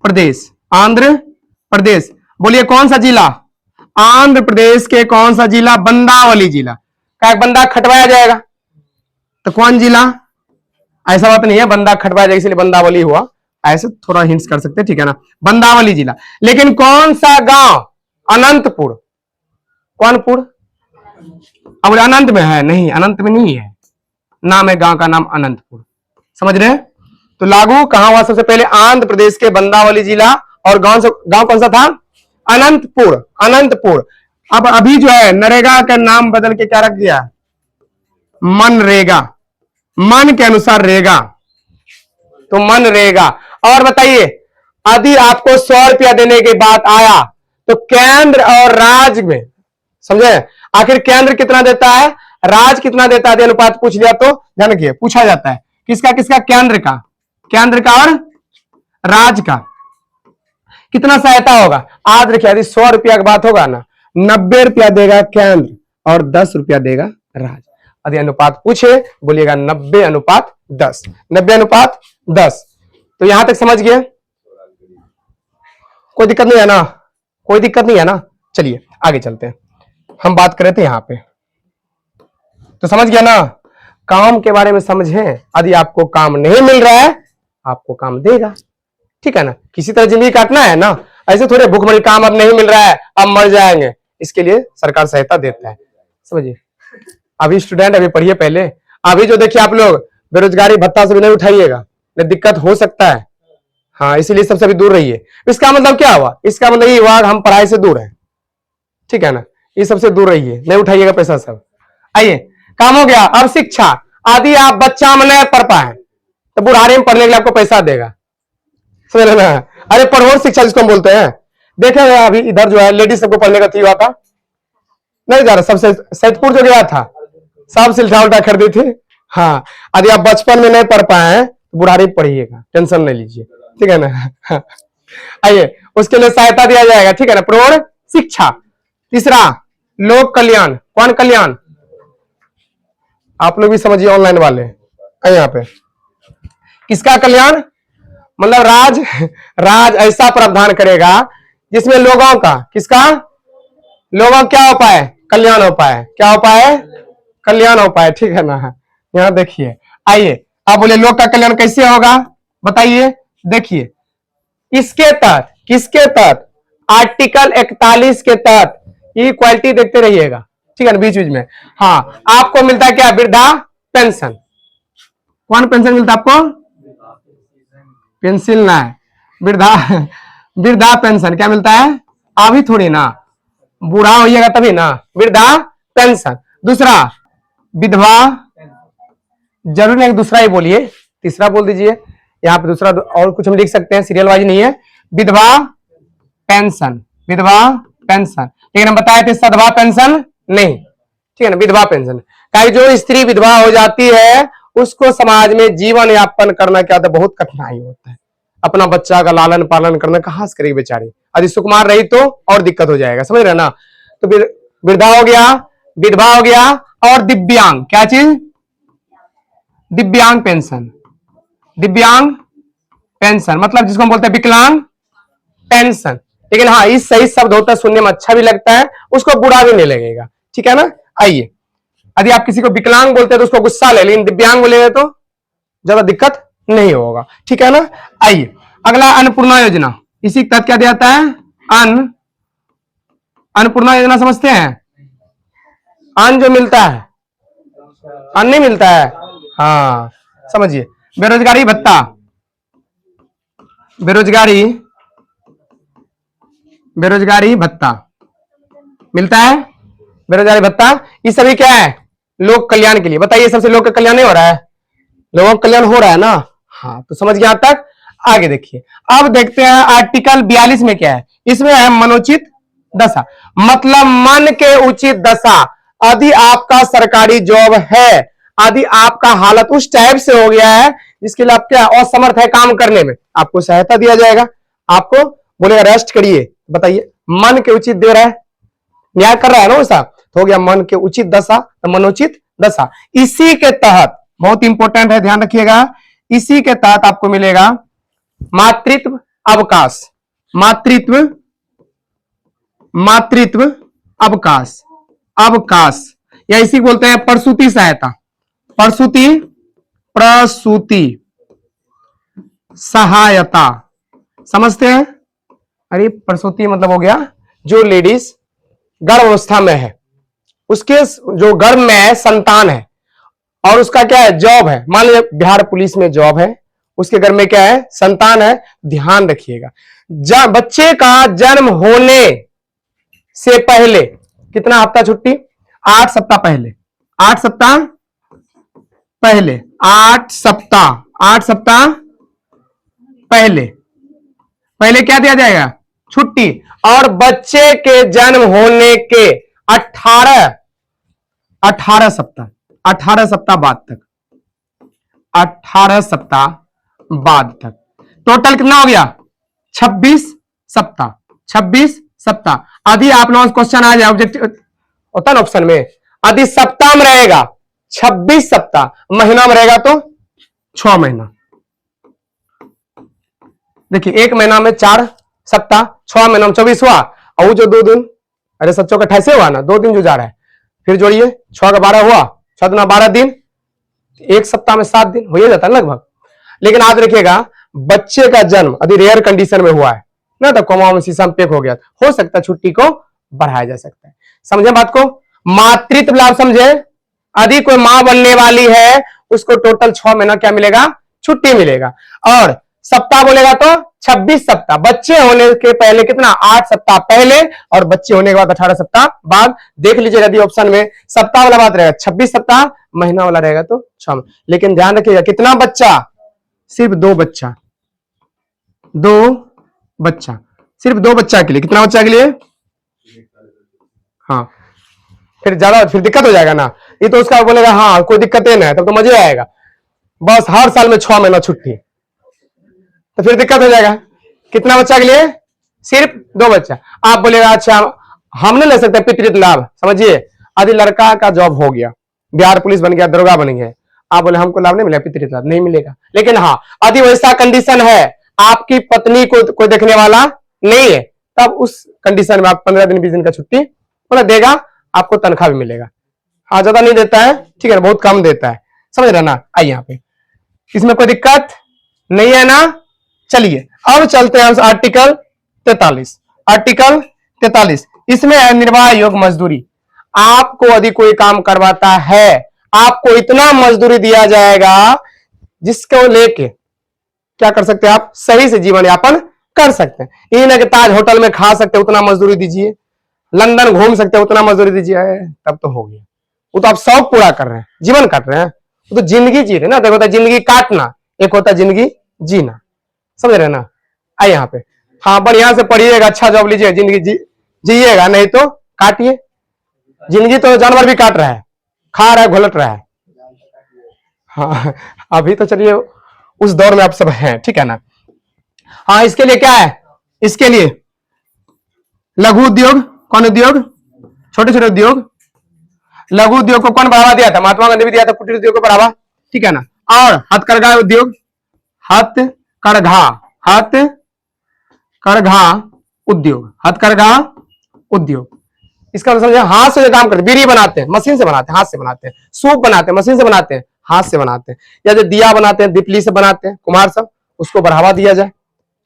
प्रदेश, आंध्र प्रदेश। बोलिए कौन सा जिला, आंध्र प्रदेश के कौन सा जिला, बंदावली जिला। क्या बंदा खटवाया जाएगा, तो कौन जिला, ऐसा बात नहीं है बंदा खटवाया जाएगा इसलिए बंदावली हुआ, ऐसे थोड़ा हिंट्स कर सकते हैं, ठीक है ना, बंदावली जिला। लेकिन कौन सा गांव, अनंतपुर, कौनपुर, अब अनंत में है, नहीं अनंत में नहीं है, नाम है गांव का नाम अनंतपुर, समझ रहे हैं। तो लागू कहां हुआ, सबसे पहले आंध्र प्रदेश के बंदावली जिला, और गांव कौन सा था, अनंतपुर, अनंतपुर। अब अभी जो है नरेगा का नाम बदल के क्या रख दिया, मनरेगा, मन के अनुसार रेगा, तो मनरेगा। और बताइए, यदि आपको 100 रुपया देने की बात आया तो केंद्र और राज्य में, समझे, आखिर केंद्र कितना देता है, राज्य कितना देता है, अनुपात पूछ लिया तो ध्यान रखिए, पूछा जाता है किसका किसका, केंद्र का, केंद्र का और राज्य का कितना सहायता होगा। आज देखिए, यदि 100 रुपया की बात होगा ना, 90 रुपया देगा केंद्र और 10 रुपया देगा राज्य। यदि अनुपात पूछे, बोलिएगा 90:10, 90:10। तो यहां तक समझ गए, कोई दिक्कत नहीं है ना, कोई दिक्कत नहीं है ना। चलिए आगे चलते हैं, हम बात कर रहे थे यहां पे, तो समझ गया ना, काम के बारे में समझे। यदि आपको काम नहीं मिल रहा है, आपको काम देगा, ठीक है ना। किसी तरह जिंदगी काटना है ना, ऐसे थोड़े भूखमरी काम अब नहीं मिल रहा है, अब मर जाएंगे, इसके लिए सरकार सहायता देता है, समझिए। अभी स्टूडेंट, अभी पढ़िए पहले, अभी जो देखिए आप लोग बेरोजगारी भत्ता से भी नहीं उठाइएगा, नहीं दिक्कत हो सकता है, हाँ, इसीलिए सबसे अभी दूर रहिए। इसका मतलब क्या हुआ, इसका मतलब ये हुआ हम पढ़ाई से दूर हैं, ठीक है ना, ये सबसे दूर रहिए, नहीं उठाइएगा पैसा सब। आइए, काम हो गया। अब शिक्षा, यदि आप बच्चा में नहीं पढ़ पाए तो बुढ़ारी में पढ़ने के लिए आपको पैसा देगा, समझ ना। अरे पढ़ोर शिक्षा जिसको हम बोलते हैं, देखे अभी इधर जो है लेडीज सबको पढ़ने का हुआ था, नहीं जा रहा, सबसे सैदपुर जो गया था सब सिल्ठा उल्टा कर दी थी। हाँ, यदि आप बचपन में नहीं पढ़ पाए तो बुढ़ारी पढ़िएगा, टेंशन नहीं लीजिए, ठीक है ना। आइए, उसके लिए सहायता दिया जाएगा, ठीक है ना, प्रौढ़ शिक्षा। तीसरा, लोक कल्याण, कौन कल्याण, आप लोग भी समझिए, ऑनलाइन वाले यहाँ पे, किसका कल्याण, मतलब राज ऐसा प्रावधान करेगा जिसमें लोगों का, किसका, लोगों क्या हो पाए, कल्याण हो पाए, क्या हो पाए, कल्याण हो पाए, ठीक है ना। यहां देखिए, आइए आप बोले लोग का कल्याण कैसे होगा, बताइए। देखिए, इसके तहत, किसके तहत, आर्टिकल 41 के तहत, इक्वालिटी देखते रहिएगा, ठीक है ना, बीच बीच में। हाँ, आपको मिलता है क्या, वृद्धा पेंशन, कौन पेंशन मिलता है आपको, पेंसिल ना है, वृद्धा पेंशन क्या मिलता है, अभी थोड़ी ना, बूढ़ा होइएगा तभी ना, वृद्धा पेंशन। दूसरा, विधवा, जरूर नहीं दूसरा ही बोलिए, तीसरा बोल दीजिए, यहाँ पे दूसरा और कुछ हम लिख सकते हैं, सीरियल वाइज नहीं है, विधवा पेंशन, विधवा पेंशन। लेकिन हम बताए थे सधवा पेंशन नहीं, ठीक है ना, विधवा पेंशन। कहीं जो स्त्री विधवा हो जाती है उसको समाज में जीवन यापन करना क्या होता है, बहुत कठिनाई होता है, अपना बच्चा का लालन पालन करना कहां से करेगी बेचारी, यदि सुकुमार रही तो और दिक्कत हो जाएगा, समझ रहे ना। तो फिर वृद्धा हो गया, विधवा हो गया, और दिव्यांग, क्या चीज, दिव्यांग पेंशन। दिव्यांग पेंशन मतलब जिसको हम बोलते हैं विकलांग पेंशन। लेकिन हाँ, इस सही शब्द होता है, सुनने में अच्छा भी लगता है, उसको बुरा भी नहीं लगेगा, ठीक है ना। आइए, यदि आप किसी को विकलांग बोलते हैं तो उसको गुस्सा ले, लेकिन दिव्यांग बोलेंगे तो ज्यादा दिक्कत नहीं होगा, ठीक है ना। आइए अगला, अन्नपूर्णा योजना। इसी के तहत क्या दिया जाता है, अन्नपूर्णा योजना समझते हैं। अन्न जो मिलता है, अन्न नहीं मिलता है, हाँ समझिए। बेरोजगारी भत्ता, बेरोजगारी भत्ता मिलता है। बेरोजगारी भत्ता ये सभी क्या है, लोक कल्याण के लिए। बताइए, सबसे लोक कल्याण नहीं हो रहा है, लोगों का कल्याण हो रहा है ना। हाँ, तो समझ गया तक। आगे देखिए, अब देखते हैं आर्टिकल 42 में क्या है। इसमें है मनोचित दशा, मतलब मन के उचित दशा। यदि आपका सरकारी जॉब है, यदि आपका हालत उस टाइप से हो गया है जिसके लिए आप क्या असमर्थ है काम करने में, आपको सहायता दिया जाएगा, आपको बोलेगा रेस्ट करिए। बताइए, मन के उचित दे रहा है, न्याय कर रहा है ना वैसा, तो हो गया मन के उचित दशा, तो मनोचित दशा। इसी के तहत, बहुत इंपॉर्टेंट है, ध्यान रखिएगा, इसी के तहत आपको मिलेगा मातृत्व अवकाश, मातृत्व अवकाश, अवकाश, या इसी को बोलते हैं प्रसूति सहायता, प्रसूति सहायता, समझते हैं। अरे प्रसूति मतलब हो गया जो लेडीज गर्भावस्था में है, उसके जो गर्भ में है संतान है, और उसका क्या है जॉब है, मान लीजिए बिहार पुलिस में जॉब है, उसके घर में क्या है संतान है। ध्यान रखिएगा, बच्चे का जन्म होने से पहले कितना हफ्ता छुट्टी, 8 सप्ताह पहले, 8 सप्ताह पहले, 8 सप्ताह, 8 सप्ताह पहले, पहले क्या दिया जाएगा छुट्टी। और बच्चे के जन्म होने के 18 सप्ताह, 18 सप्ताह बाद तक, 18 सप्ताह बाद तक, टोटल कितना हो गया 26 सप्ताह, 26 सप्ताह। यदि आप लोगों क्वेश्चन आ जाए ऑब्जेक्टिव होता ना ऑप्शन में, यदि सप्ताह में रहेगा 26 सप्ताह, महीना में रहेगा तो 6 महीना। देखिए, एक महीना में 4 सप्ताह, 6 महीना में 24 हुआ, और जो 2 दिन, अरे 7 चौका 28 हुआ ना, 2 दिन जो जा रहा है, फिर जोड़िए 6 का 12 हुआ, 6 दूना 12 दिन, एक सप्ताह में 7 दिन हो ही जाता है लगभग। लेकिन याद रखिएगा, बच्चे का जन्म यदि रेयर कंडीशन में हुआ है ना, तो कोमा में शीशम पेक हो गया, हो सकता है छुट्टी को बढ़ाया जा सकता है। समझे बात को, मातृत्व लाभ समझे। यदि कोई मां बनने वाली है, उसको टोटल 6 महीना क्या मिलेगा छुट्टी मिलेगा। और सप्ताह बोलेगा तो 26 सप्ताह, बच्चे होने के पहले कितना 8 सप्ताह पहले, और बच्चे होने के बाद 18 सप्ताह बाद। देख लीजिए, यदि ऑप्शन में सप्ताह वाला बात रहेगा 26 सप्ताह, महीना वाला रहेगा तो 6। लेकिन ध्यान रखिएगा, कितना बच्चा, सिर्फ 2 बच्चा, 2 बच्चा, सिर्फ 2 बच्चा के लिए। कितना बच्चा के लिए, हाँ, फिर ज्यादा फिर दिक्कत हो जाएगा ना। ये तो उसका बोलेगा हाँ कोई दिक्कत नहीं है, तब तो मजे आएगा, बस हर साल में 6 महीना छुट्टी, तो फिर दिक्कत हो जाएगा। कितना बच्चा के लिए, सिर्फ 2 बच्चा। आप बोलेगा अच्छा हम नहीं ले सकते पितृत्व लाभ, समझिए। यदि लड़का का जॉब हो गया, बिहार पुलिस बन गया, दरोगा बन गया, आप बोले हमको लाभ नहीं मिलेगा, पितृत्व लाभ नहीं मिलेगा। लेकिन हाँ, यदि वैसा कंडीशन है, आपकी पत्नी को कोई देखने वाला नहीं है, तब उस कंडीशन में आप 15 दिन 20 दिन का छुट्टी मतलब देगा, आपको तनख्वाह भी मिलेगा। हाँ, ज्यादा नहीं देता है, ठीक है, बहुत कम देता है, समझ रहे ना। आइए यहाँ पे, इसमें कोई दिक्कत नहीं है ना। चलिए अब चलते हैं आर्टिकल 43। आर्टिकल 43 इसमें है निर्वाह योग्य मजदूरी। आपको यदि कोई काम करवाता है, आपको इतना मजदूरी दिया जाएगा जिसको लेके क्या कर सकते हैं आप, सही से जीवन यापन कर सकते हैं। ये ना कि ताज होटल में खा सकते उतना मजदूरी दीजिए, लंदन घूम सकते उतना मजदूरी दीजिए, तब तो हो गया। वो तो आप शौक पूरा कर रहे हैं, जीवन काट रहे हैं, वो तो जिंदगी जी रहे ना। देखो, होता है जिंदगी काटना, एक होता है जिंदगी जीना, समझ रहे ना। आइए यहाँ पे, हाँ बढ़िया से पढ़िएगा, अच्छा जॉब लीजिए, जिंदगी जिएगा, नहीं तो काटिए। जिंदगी तो जानवर भी काट रहा है, खा रहा है, घुलट रहा है। हाँ, अभी तो चलिए उस दौर में आप सब हैं, ठीक है ना। हाँ, इसके लिए क्या है, इसके लिए लघु उद्योग, कौन उद्योग? छोटे छोटे उद्योग। लघु उद्योग को कौन बढ़ावा दिया था? महात्मा गांधी भी दिया था कुटीर उद्योग को बढ़ावा, ठीक है ना। और हथकरघा उद्योग, हथकरघा, हथकरघा उद्योग, हथकरघा उद्योग, इसका मतलब समझे, हाथ से जो काम करते, बीड़ी बनाते हैं मशीन से बनाते हैं, हाथ से बनाते हैं, सूप बनाते हैं मशीन से बनाते हैं, हाथ से बनाते हैं, या जो दिया बनाते हैं दीपली से बनाते हैं कुम्हार सब, उसको बढ़ावा दिया जाए,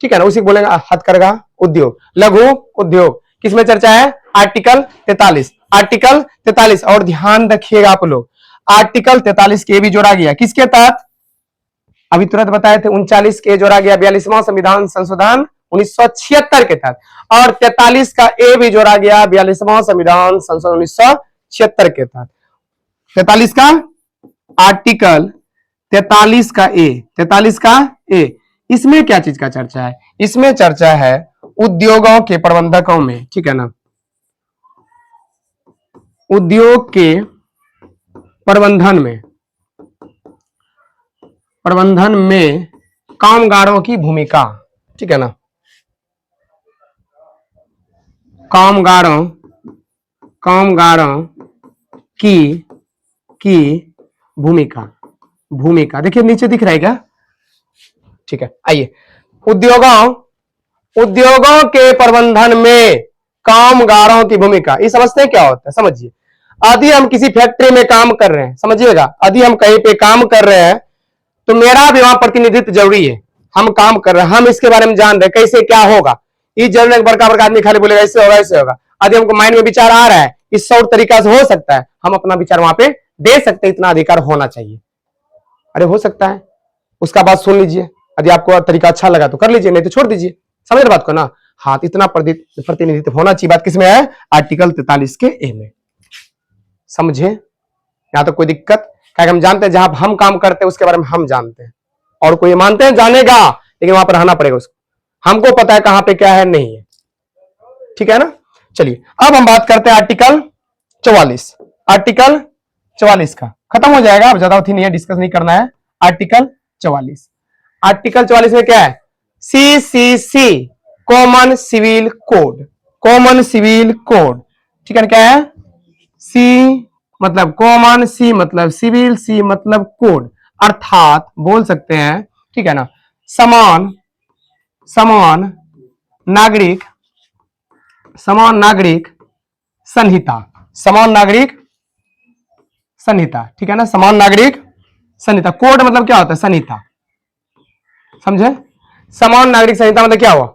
ठीक है ना, उसी को बोलेंगे हथकरघा उद्योग। लघु उद्योग किसमें चर्चा है? Article 43, article 43। और ध्यान रखिएगा आप लोग, आर्टिकल 43 के भी जोड़ा गया, किसके तहत? अभी तुरंत बताए थे 39 के जोड़ा गया 42वां संविधान संशोधन 1976 के तहत, और 43 का ए भी जोड़ा गया 42वां संविधान संशोधन 1976 के तहत। 43 का आर्टिकल 43 का ए, 43 का ए, इसमें क्या चीज का चर्चा है? इसमें चर्चा है उद्योगों के प्रबंधकों में, ठीक है ना, उद्योग के प्रबंधन में कामगारों की भूमिका, ठीक है ना, कामगारों की भूमिका देखिए नीचे दिख रहा है क्या? ठीक है, आइए, उद्योगों के प्रबंधन में कामगारों की भूमिका, ये समझते हैं क्या होता है? समझिए, यदि हम किसी फैक्ट्री में काम कर रहे हैं, समझिएगा, यदि हम कहीं पे काम कर रहे हैं तो मेरा भी वहां प्रतिनिधित्व जरूरी है। हम काम कर रहे हैं, हम इसके बारे में जान रहे हैं कैसे क्या होगा, ये जरूर एक बड़का आदमी खाली बोलेगा ऐसे होगा ऐसे होगा, यदि हमको माइंड में विचार आ रहा है इस सौर तरीका से हो सकता है, हम अपना विचार वहां पे दे सकते हैं, इतना अधिकार होना चाहिए। अरे हो सकता है, उसका बात सुन लीजिए, यदि आपको तरीका अच्छा लगा तो कर लीजिए, नहीं तो छोड़ दीजिए, समझ रहे बात को ना। हाँ, इतना प्रतिनिधित्व होना चाहिए, बात किसमें है? आर्टिकल 43 के ए में, समझे? यहां तो कोई दिक्कत, हम जानते हैं जहां हम काम करते हैं उसके बारे में हम जानते हैं, और कोई मानते हैं जानेगा, लेकिन वहां पर रहना पड़ेगा उसको, हमको पता है कहां पे क्या है नहीं है, ठीक है ना। चलिए अब हम बात करते हैं आर्टिकल 44, आर्टिकल 44 का खत्म हो जाएगा, अब ज्यादा नहीं है, डिस्कस नहीं करना है। आर्टिकल 44, आर्टिकल 44 में क्या है? CCC, common civil code, common civil code, ठीक है ना। क्या है? सी मतलब कॉमन, सी मतलब सिविल, सी मतलब कोड, अर्थात बोल सकते हैं, ठीक है ना, समान नागरिक संहिता, समान नागरिक संहिता, ठीक है ना, समान नागरिक संहिता। कोड मतलब क्या होता है? संहिता, समझे? समान नागरिक संहिता मतलब क्या हुआ?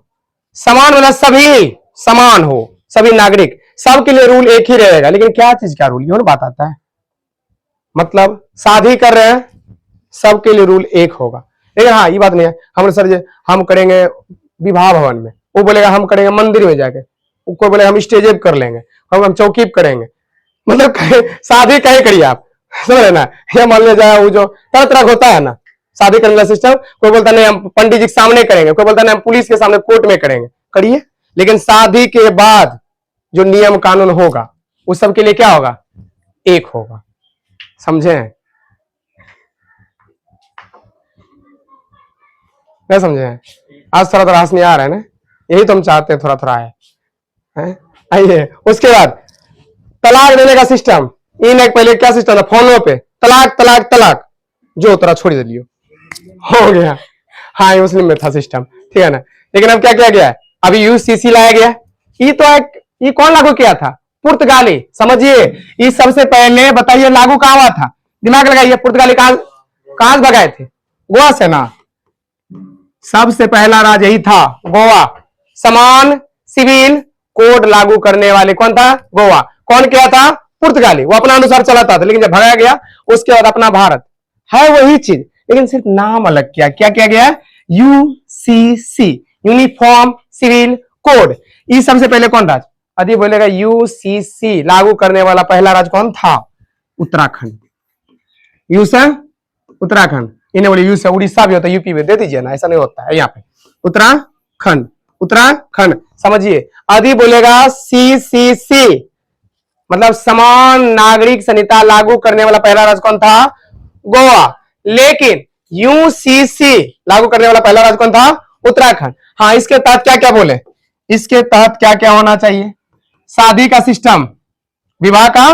समान मतलब सभी समान हो, सभी नागरिक, सबके लिए रूल एक ही रहेगा, लेकिन क्या चीज का रूल, ये बात आता है, मतलब शादी कर रहे हैं सबके लिए रूल एक होगा, लेकिन हाँ ये बात नहीं है, हम सर हम करेंगे विवाह भवन में, वो बोलेगा हम करेंगे मंदिर में जाके, कोई बोलेगा हम स्टेज कर लेंगे, हम चौकी करेंगे, मतलब शादी कहीं करिए आप, समझ रहे ना। ये मान लिया जाए वो जो तरह तरह होता है ना शादी करने का सिस्टम, कोई बोलता नहीं हम पंडित जी के सामने करेंगे, कोई बोलता नहीं हम पुलिस के सामने कोर्ट में करेंगे, करिए, लेकिन शादी के बाद जो नियम कानून होगा उस सब के लिए क्या होगा? एक होगा, समझे? नहीं समझे? आज थोड़ा थोड़ा हंसने आ रहा है ना, यही तो हम चाहते हैं, थोड़ा थोड़ा है। आइए, उसके बाद तलाक देने का सिस्टम, इन एक पहले क्या सिस्टम था? फोनों पे तलाक तलाक तलाक, जो उतरा छोड़ दे लियो, हो गया। हाँ, ये मुस्लिम में था सिस्टम, ठीक है ना, लेकिन अब क्या किया गया है? अभी यूसीसी लाया गया, ये तो एक, ये कौन लागू किया था? पुर्तगाली, समझिए, ये सबसे पहले बताइए लागू कहां हुआ था? दिमाग लगाइए, पुर्तगाली कहां भगाए थे? गोवा से ना, सबसे पहला राज्य यही था गोवा। समान सिविल कोड लागू करने वाले कौन था? गोवा। कौन किया था? पुर्तगाली, वो अपना अनुसार चलाता था, लेकिन जब भगाया गया उसके बाद अपना भारत है वही चीज, लेकिन सिर्फ नाम अलग किया। क्या किया गया? UCC, uniform civil code. ये सबसे पहले कौन राज्य? यदि बोलेगा यूसीसी लागू करने वाला पहला राज्य कौन था? उत्तराखंड। यू से उत्तराखंड, इन्हें बोले यू से उड़ीसा भी होता है, यूपी में दे दीजिए ना, ऐसा नहीं होता है यहाँ पे। उत्तराखंड, उत्तराखंड, समझिए। यदि बोलेगा सीसीसी मतलब समान नागरिक संहिता लागू करने वाला पहला राज्य कौन था? गोवा। लेकिन यूसीसी लागू करने वाला पहला राज्य कौन था? उत्तराखंड। हाँ, इसके तहत क्या क्या बोले? इसके तहत क्या क्या होना चाहिए? शादी का सिस्टम, विवाह का,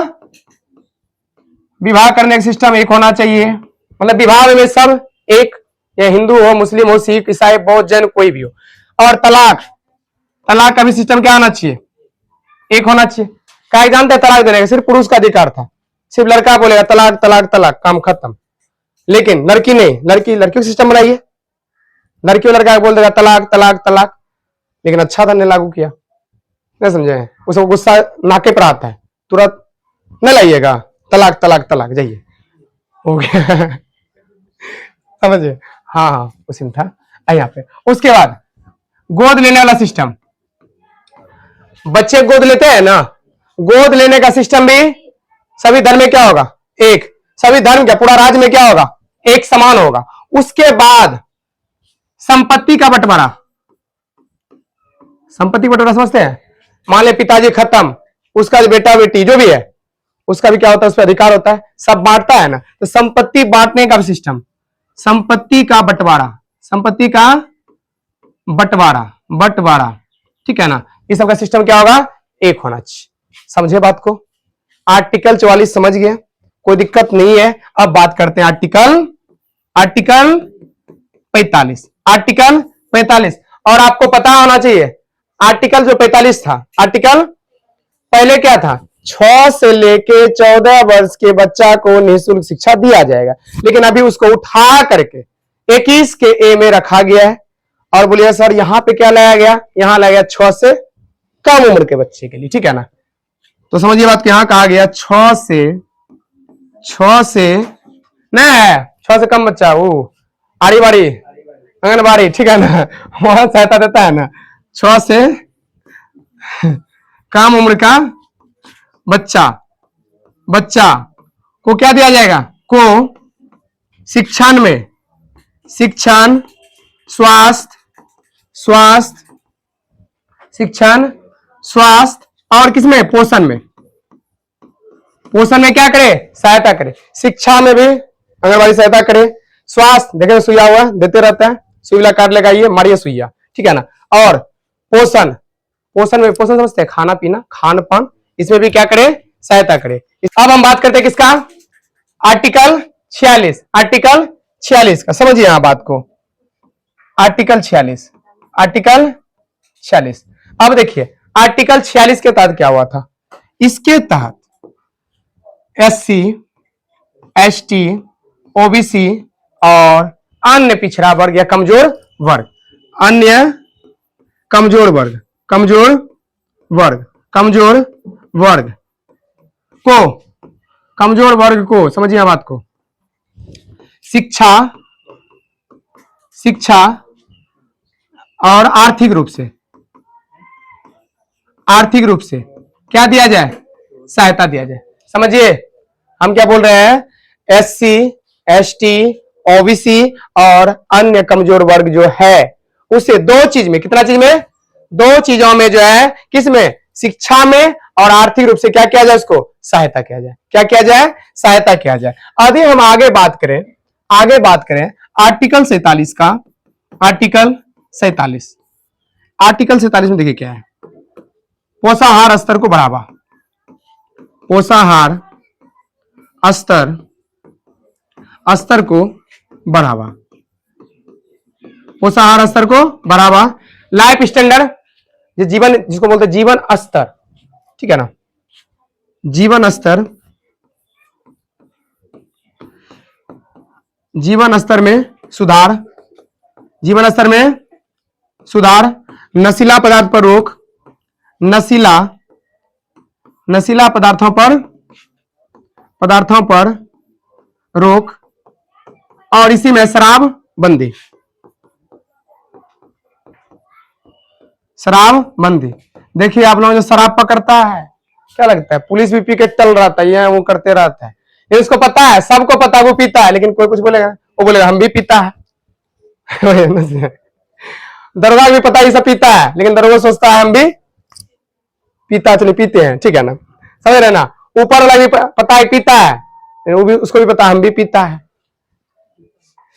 विवाह करने का सिस्टम एक होना चाहिए, मतलब विवाह में सब एक, या हिंदू हो, मुस्लिम हो, सिख, ईसाई, बौद्ध, जैन, कोई भी हो। और तलाक, तलाक का भी सिस्टम क्या होना चाहिए? एक होना चाहिए। क्या जानते हैं तलाक देने का सिर्फ पुरुष का अधिकार था, सिर्फ लड़का बोलेगा तलाक तलाक तलाक, काम खत्म। लेकिन लड़की नहीं, लड़की लड़कियों का सिस्टम बनाइए, लड़की और लड़का बोल देगा तलाक तलाक तलाक। लेकिन अच्छा था, ने लागू किया, नहीं समझे? उसको गुस्सा नाके पर आता है, तुरंत न लाइएगा, तलाक तलाक तलाक, जाइए, हो गया। समझे? हाँ हाँ, उसी में था यहाँ पे। उसके बाद गोद लेने वाला सिस्टम, बच्चे गोद लेते हैं ना, गोद लेने का सिस्टम भी सभी धर्म में क्या होगा? एक। सभी धर्म क्या, पूरा राज्य में क्या होगा? एक समान होगा। उसके बाद संपत्ति का बंटवारा, संपत्ति का बंटवारा समझते हैं? मान ले पिताजी खत्म, उसका जो बेटा बेटी जो भी है, उसका भी क्या होता है? उस पर अधिकार होता है, सब बांटता है ना। तो संपत्ति बांटने का सिस्टम, संपत्ति का बंटवारा, संपत्ति का बंटवारा, बंटवारा, ठीक है ना। इस सब का सिस्टम क्या होगा? एक होना चाहिए। समझे बात को? आर्टिकल 44 समझ गए, कोई दिक्कत नहीं है। अब बात करते हैं आर्टिकल, आर्टिकल 45, आर्टिकल 45। और आपको पता होना चाहिए आर्टिकल जो 45 था, आर्टिकल पहले क्या था? 6 से लेके 14 वर्ष के बच्चा को निःशुल्क शिक्षा दिया जाएगा, लेकिन अभी उसको उठा करके 21 के ए में रखा गया है। और बोलिए सर यहाँ पे क्या लाया गया? यहाँ लाया गया 6 से कम उम्र के बच्चे के लिए, ठीक है ना। तो समझिए बात, यहां कहा गया 6 से नहीं है, 6 से कम बच्चा, वो आड़ी बाड़ी आंगनबाड़ी, ठीक है ना, वहां सहायता देता है ना। 6 से कम उम्र का बच्चा, बच्चा को क्या दिया जाएगा? को शिक्षण में, शिक्षण, स्वास्थ्य, स्वास्थ्य, शिक्षण, स्वास्थ्य और किसमें? पोषण में। पोषण में क्या करे? सहायता करे। शिक्षा में भी आंगनबाड़ी सहायता करे। स्वास्थ्य, देखें सुइया हुआ देते रहता है, सुईला काट लगाइए, मारिए सुइया, ठीक है ना। और पोषण, पोषण में, पोषण समझते हैं? खाना पीना, खान पान, इसमें भी क्या करे? सहायता करे। अब हम बात करते हैं किसका? आर्टिकल 46, आर्टिकल 46 का समझिए यहां बात को। Article 46, article 46। अब देखिए आर्टिकल 46 के तहत क्या हुआ था? इसके तहत SC, ST, OBC और अन्य पिछड़ा वर्ग या कमजोर वर्ग, अन्य कमजोर वर्ग, कमजोर वर्ग, कमजोर वर्ग को, कमजोर वर्ग को समझिए बात को, शिक्षा, शिक्षा और आर्थिक रूप से, आर्थिक रूप से क्या दिया जाए? सहायता दिया जाए। समझिए हम क्या बोल रहे हैं? SC, ST, OBC और अन्य कमजोर वर्ग जो है उसे दो चीज में, कितना चीज में? दो चीजों में जो है, किसमें? शिक्षा में और आर्थिक रूप से क्या किया जाए? उसको सहायता किया जाए। क्या किया जाए? सहायता किया जाए। अभी हम आगे बात करें, आगे बात करें आर्टिकल 47 का। आर्टिकल 47, आर्टिकल 47 में देखिए क्या है? पोषाहार स्तर को बढ़ावा, पोषाहार स्तर, स्तर को बढ़ावा, पोषाहार स्तर को बढ़ावा, लाइफ स्टैंडर्ड, जीवन, जिसको बोलते हैं जीवन स्तर, ठीक है ना, जीवन स्तर, जीवन स्तर में सुधार, जीवन स्तर में सुधार, नशीला पदार्थ पर रोक, नशीला, नशीला पदार्थों पर रोक, और इसी में शराब बंदी, शराब बंदी। देखिए आप लोग जो शराब पकड़ता है, क्या लगता है? पुलिस भी पी के चल रहा था, ये वो करते रहता है, ये उसको पता है, सबको पता है वो पीता है, लेकिन कोई कुछ बोलेगा, वो बोलेगा हम भी पीता है। दरोगा भी पता है ये सब पीता है, लेकिन दरोगा सोचता है हम भी पीता, चलिए पीते हैं, ठीक है ना, समझ रहे ना। ऊपर वाला भी पता है पीता है, वो भी, उसको भी पता है हम भी पीता है,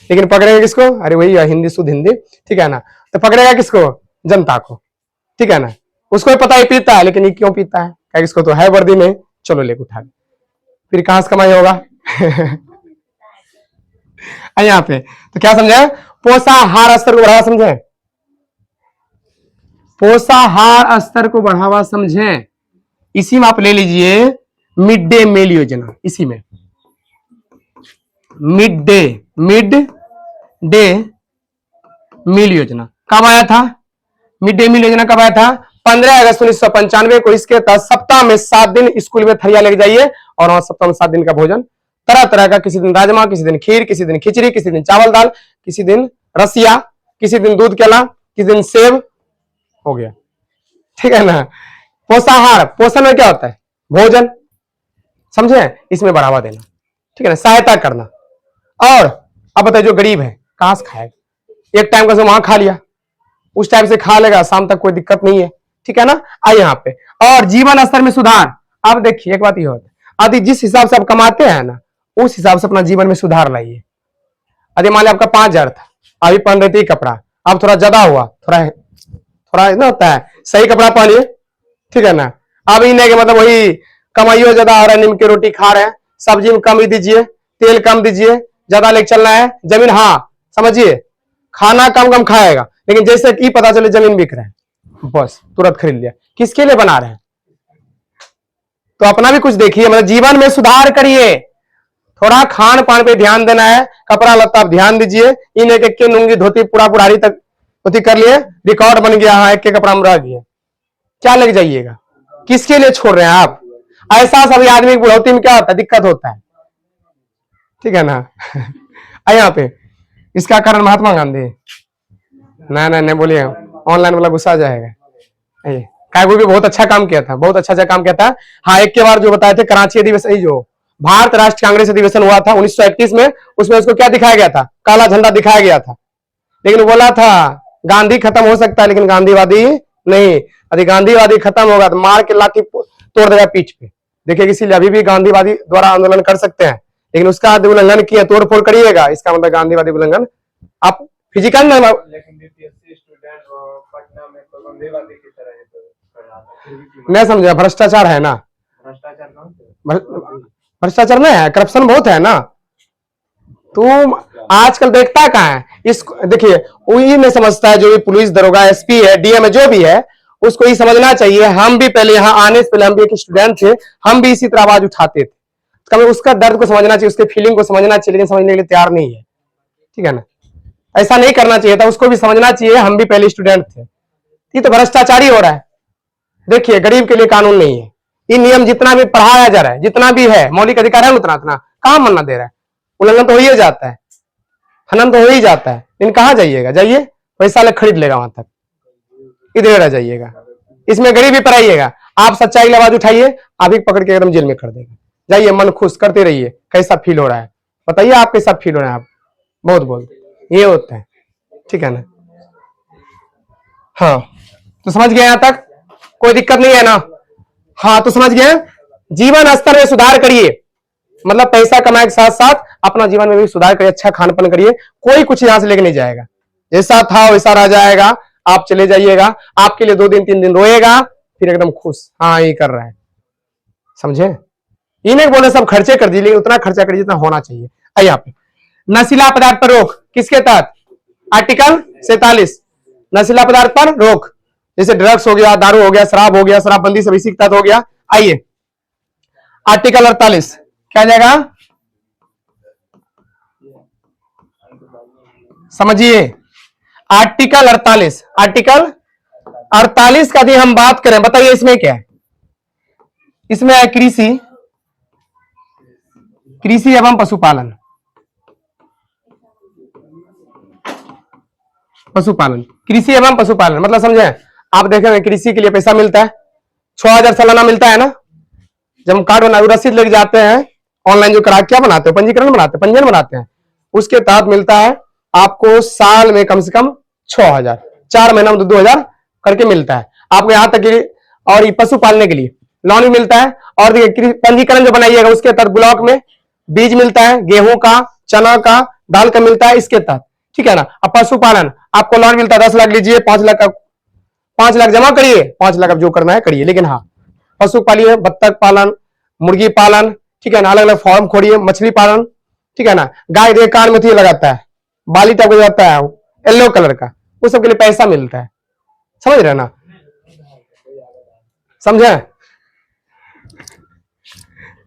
लेकिन पकड़ेगा किसको? अरे वही हिंदी, शुद्ध हिंदी, ठीक है ना। तो पकड़ेगा किसको? जनता को। ठीक है ना। उसको भी पता ही पीता है, लेकिन ये क्यों पीता है, क्या इसको तो है वर्दी में, चलो लेके उठा, फिर कहां से कमाई होगा। यहाँ पे तो क्या समझे, पोषाहार स्तर को बढ़ावा समझे, पोषाहार स्तर को बढ़ावा समझे। इसी में आप ले लीजिए मिड डे मील योजना, इसी में मिड डे मील योजना कब आया था, मिड डे मील योजना कब आया था, 15 अगस्त 1995 को। इसके तहत सप्ताह में 7 दिन स्कूल में थरिया लेके जाइए और वहां सप्ताह में 7 दिन का भोजन तरह तरह का, किसी दिन राजमा, किसी दिन खीर, किसी दिन खिचड़ी, किसी दिन चावल दाल, किसी दिन रसिया, किसी दिन दूध केला, किसी दिन सेब, हो गया, ठीक है ना। पोषाहार, पोषण में क्या होता है, भोजन, समझे, इसमें बढ़ावा देना, ठीक है ना, सहायता करना। और अब बताइए जो गरीब है कहां से खाएगा, एक टाइम का वहां खा लिया, उस टाइम से खा लेगा, शाम तक कोई दिक्कत नहीं है, ठीक है ना। आइए यहाँ पे, और जीवन स्तर में सुधार। अब देखिए एक बात ये होता है, यदि जिस हिसाब से आप कमाते हैं ना, उस हिसाब से अपना जीवन में सुधार लाइए। यदि मान लिया आपका 5,000 था, अभी पहन रहे थे कपड़ा, अब थोड़ा ज्यादा हुआ, थोड़ा ना होता है, सही कपड़ा पहनिए, ठीक है ना। अब ही नहीं कि मतलब वही कमाइयो ज्यादा हो रहा है, नीम की रोटी खा रहे हैं, सब्जी में कम ही दीजिए, तेल कम दीजिए, ज्यादा लेके चलना है, जमीन, हाँ समझिए, खाना कम कम खाएगा, लेकिन जैसे कि पता चले जमीन बिक रहा है, बस तुरंत खरीद लिया, किसके लिए बना रहे हैं, तो अपना भी कुछ देखिए, मतलब जीवन में सुधार करिए, थोड़ा खान पान पे ध्यान देना है, कपड़ा लत्ता आप ध्यान दीजिए। इन एक एक के लुंगी धोती पूरा बुढ़ारी तक धोती कर लिए, रिकॉर्ड बन गया, हाँ एक के कपड़ा में रह गया, क्या लेके जाइएगा, किसके लिए छोड़ रहे हैं आप। ऐसा सभी आदमी की बुढ़ौती में क्या होता है, दिक्कत होता है, ठीक है ना। यहाँ पे इसका कारण महात्मा गांधी, नहीं बोलिए, ऑनलाइन वाला गुस्सा आ जाएगा। कायगो भी बहुत अच्छा काम किया था, बहुत अच्छा काम किया था। हाँ एक के बार जो बताए थे, कराची अधिवेशन, जो भारत राष्ट्रीय कांग्रेस अधिवेशन हुआ था 1931 में, उसमें उसको क्या दिखाया गया था, काला झंडा दिखाया गया था, लेकिन बोला था गांधी खत्म हो सकता है लेकिन गांधीवादी नहीं, यदि गांधीवादी खत्म होगा तो मार के लाठी तोड़ देगा पीठ पे, देखिए इसीलिए अभी भी गांधीवादी द्वारा आंदोलन कर सकते हैं, लेकिन उसका उल्लंघन किया, तोड़फोड़ करिएगा, इसका मतलब गांधीवादी उल्लंघन आप फिजिकल में, नहीं समझे, भ्रष्टाचार है ना, भ्रष्टाचार नहीं है, करप्शन बहुत है ना, तो आजकल देखता कहाँ है इस, देखिए वही नहीं समझता है, जो भी पुलिस दरोगा एसपी है डीएम है जो भी है, उसको ये समझना चाहिए, हम भी पहले यहाँ आने से पहले हम भी एक स्टूडेंट थे, हम भी इसी तरह आवाज उठाते थे, कभी उसका दर्द को समझना चाहिए, उसके फीलिंग को समझना चाहिए, लेकिन समझने के लिए तैयार नहीं है, ठीक है ना। ऐसा नहीं करना चाहिए था, उसको भी समझना चाहिए, हम भी पहले स्टूडेंट थे, ये तो भ्रष्टाचारी हो रहा है। देखिए गरीब के लिए कानून नहीं है, ये नियम जितना भी पढ़ाया जा रहा है, जितना भी है मौलिक अधिकार है उतना उतना कहां मानना दे रहा है, उल्लंघन तो हो ही जाता है, हनन तो हो ही जाता है, लेकिन कहां जाइएगा, जाइए पैसा ले खरीद लेगा वहां तक, इधर रह जाइएगा, इसमें गरीबी पर आइएगा, आप सच्चाई की आवाज उठाइए, आप ही पकड़ के एकदम जेल में कर देगा, जाइए मन खुश करते रहिए, कैसा फील हो रहा है बताइए, आप कैसा फील हो रहा है, आप बहुत बोलते, ये होता है, ठीक है ना। हाँ तो समझ गए यहां तक, कोई दिक्कत नहीं है ना, हाँ तो समझ गए, जीवन स्तर में सुधार करिए, मतलब पैसा कमाए के साथ साथ अपना जीवन में भी सुधार करिए, अच्छा खान पान करिए, कोई कुछ यहां से लेके नहीं जाएगा, जैसा था वैसा रह जाएगा, आप चले जाइएगा, आपके लिए 2 दिन 3 दिन रोएगा, फिर एकदम खुश, हाँ ये कर रहा है, समझे, ये नहीं बोले सब खर्चे कर दीजिए, उतना खर्चा करिए जितना होना चाहिए। आइए यहाँ पे नशीला पदार्थ पर रोक, किसके तहत, आर्टिकल 47 नशीला पदार्थ पर रोक, जैसे ड्रग्स हो गया, दारू हो गया, शराब हो गया, शराबबंदी सब इसी के तहत हो गया। आइए आर्टिकल 48 क्या जाएगा, समझिए, आर्टिकल 48, आर्टिकल 48 का यदि हम बात करें, बताइए इसमें क्या है, इसमें है कृषि एवं पशुपालन, कृषि एवं पशुपालन मतलब समझे, आप देखेंगे कृषि के लिए पैसा मिलता है, 6,000 सालाना मिलता है ना, जब हम कार्ड बना रसीद लेके जाते हैं, ऑनलाइन जो करा क्या बनाते हैं, पंजीकरण बनाते हैं, पंजीयन बनाते हैं, उसके तहत मिलता है आपको साल में कम से कम 6,000, 4 महीना में 2,000 करके मिलता है आपको, यहाँ तक कि और पशु पालने के लिए लोन भी मिलता है, और देखिए पंजीकरण जो बनाइएगा उसके तहत ब्लॉक में बीज मिलता है, गेहूं का, चना का, दाल का मिलता है इसके तहत, ठीक है ना। अब पशुपालन आपको लोन मिलता है 10 लाख लीजिए, 5 लाख का 5 लाख जमा करिए, 5 लाख अब जो करना है करिए। लेकिन हाँ, पशु पालिए, बत्तख पालन, मुर्गी पालन, ठीक है ना, अलग अलग फॉर्म खोलिए, मछली पालन, ठीक है ना। गाय देखिए कान में लगाता है, बाली टाइप हो जाता है येलो कलर का, उस सब के लिए पैसा मिलता है, समझ रहे ना, समझे।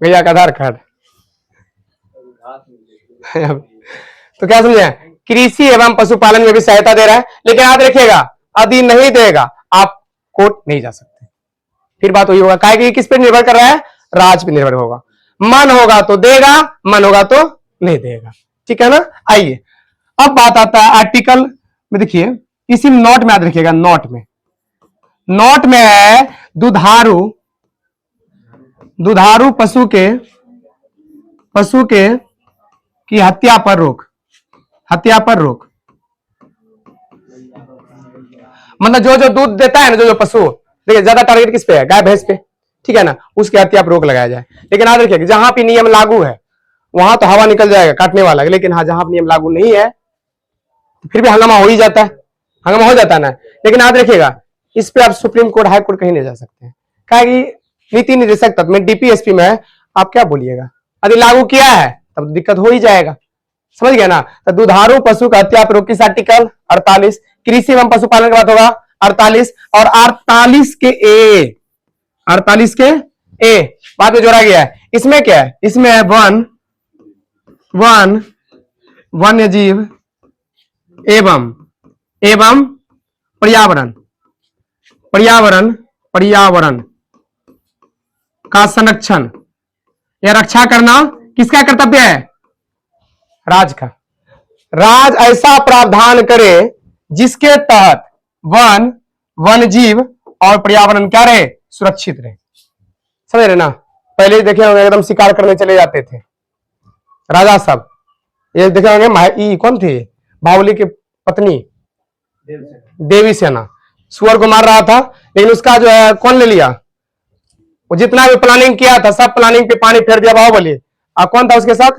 भैया का आधार कार्ड तो क्या समझे, कृषि एवं पशुपालन में भी सहायता दे रहा है। लेकिन याद रखिएगा, यदि नहीं देगा आप कोर्ट नहीं जा सकते। फिर बात वही होगा, काहे किस पे निर्भर कर रहा है, राज पे निर्भर होगा। मन होगा तो देगा, मन होगा तो नहीं देगा, ठीक है ना। आइए अब बात आता है आर्टिकल में, देखिए इसी नोट में याद रखिएगा, नोट में है दुधारू पशु के की हत्या पर रोक, मतलब जो दूध देता है ना, जो पशु, देखिए ज्यादा टारगेट किस पे है, गाय भैंस पे, ठीक है ना, उसकी हत्या पर रोक लगाया जाए। लेकिन याद रखिए जहां पे नियम लागू है वहां तो हवा निकल जाएगा काटने वाला, लेकिन हाँ जहां पे नियम लागू नहीं है तो फिर भी हंगामा हो ही जाता है, हंगामा हो जाता है ना। लेकिन याद रखिएगा इस पे आप सुप्रीम कोर्ट, हाई कोर्ट कहीं नहीं जा सकते हैं, क्या नीति निर्देशक तत्व में डीपीएसपी में आप क्या बोलिएगा, यदि लागू किया है तब दिक्कत हो ही जाएगा, समझ गया ना। तो दुधारू पशु का हत्या पर रोक किस आर्टिकल 48, कृषि एवं पशुपालन का बात होगा 48, और 48 के ए बाद में जोड़ा गया है। इसमें क्या है, इसमें है वन्य जीव एवं पर्यावरण का संरक्षण या रक्षा करना किसका कर्तव्य है, राज का। राज ऐसा प्रावधान करे जिसके तहत वन जीव और पर्यावरण क्या रहे, सुरक्षित रहे, समझ रहे ना। पहले देखे होंगे एकदम शिकार करने चले जाते थे राजा साहब, ये देखे होंगे कौन थी, बाहुबली की पत्नी देवी सेना, सुअर को मार रहा था, लेकिन उसका जो है कौन ले लिया, वो जितना भी प्लानिंग किया था सब प्लानिंग पे पानी फेर दिया बाहुबली। कौन था उसके साथ,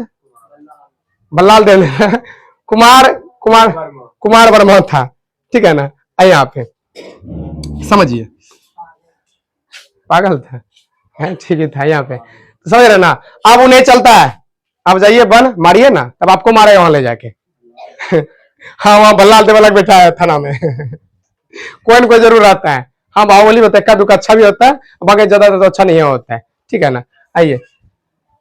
बल्लाल देव कुमार वर्मा था, ठीक है ना। यहाँ पे समझिए, पागल था, ठीक है था यहाँ पे, तो समझ रहे ना। अब उन्हें चलता है, अब जाइए वन मारिए ना, तब आपको मारेगा वहां ले जाके हाँ वहां बल्लाल देव अलग बैठा है थाना में कोई न कोई जरूर आता है। हाँ बाहुबली में इक्का दुक्का अच्छा भी होता है, बाकी ज्यादा तो अच्छा नहीं होता है, ठीक है ना। आइए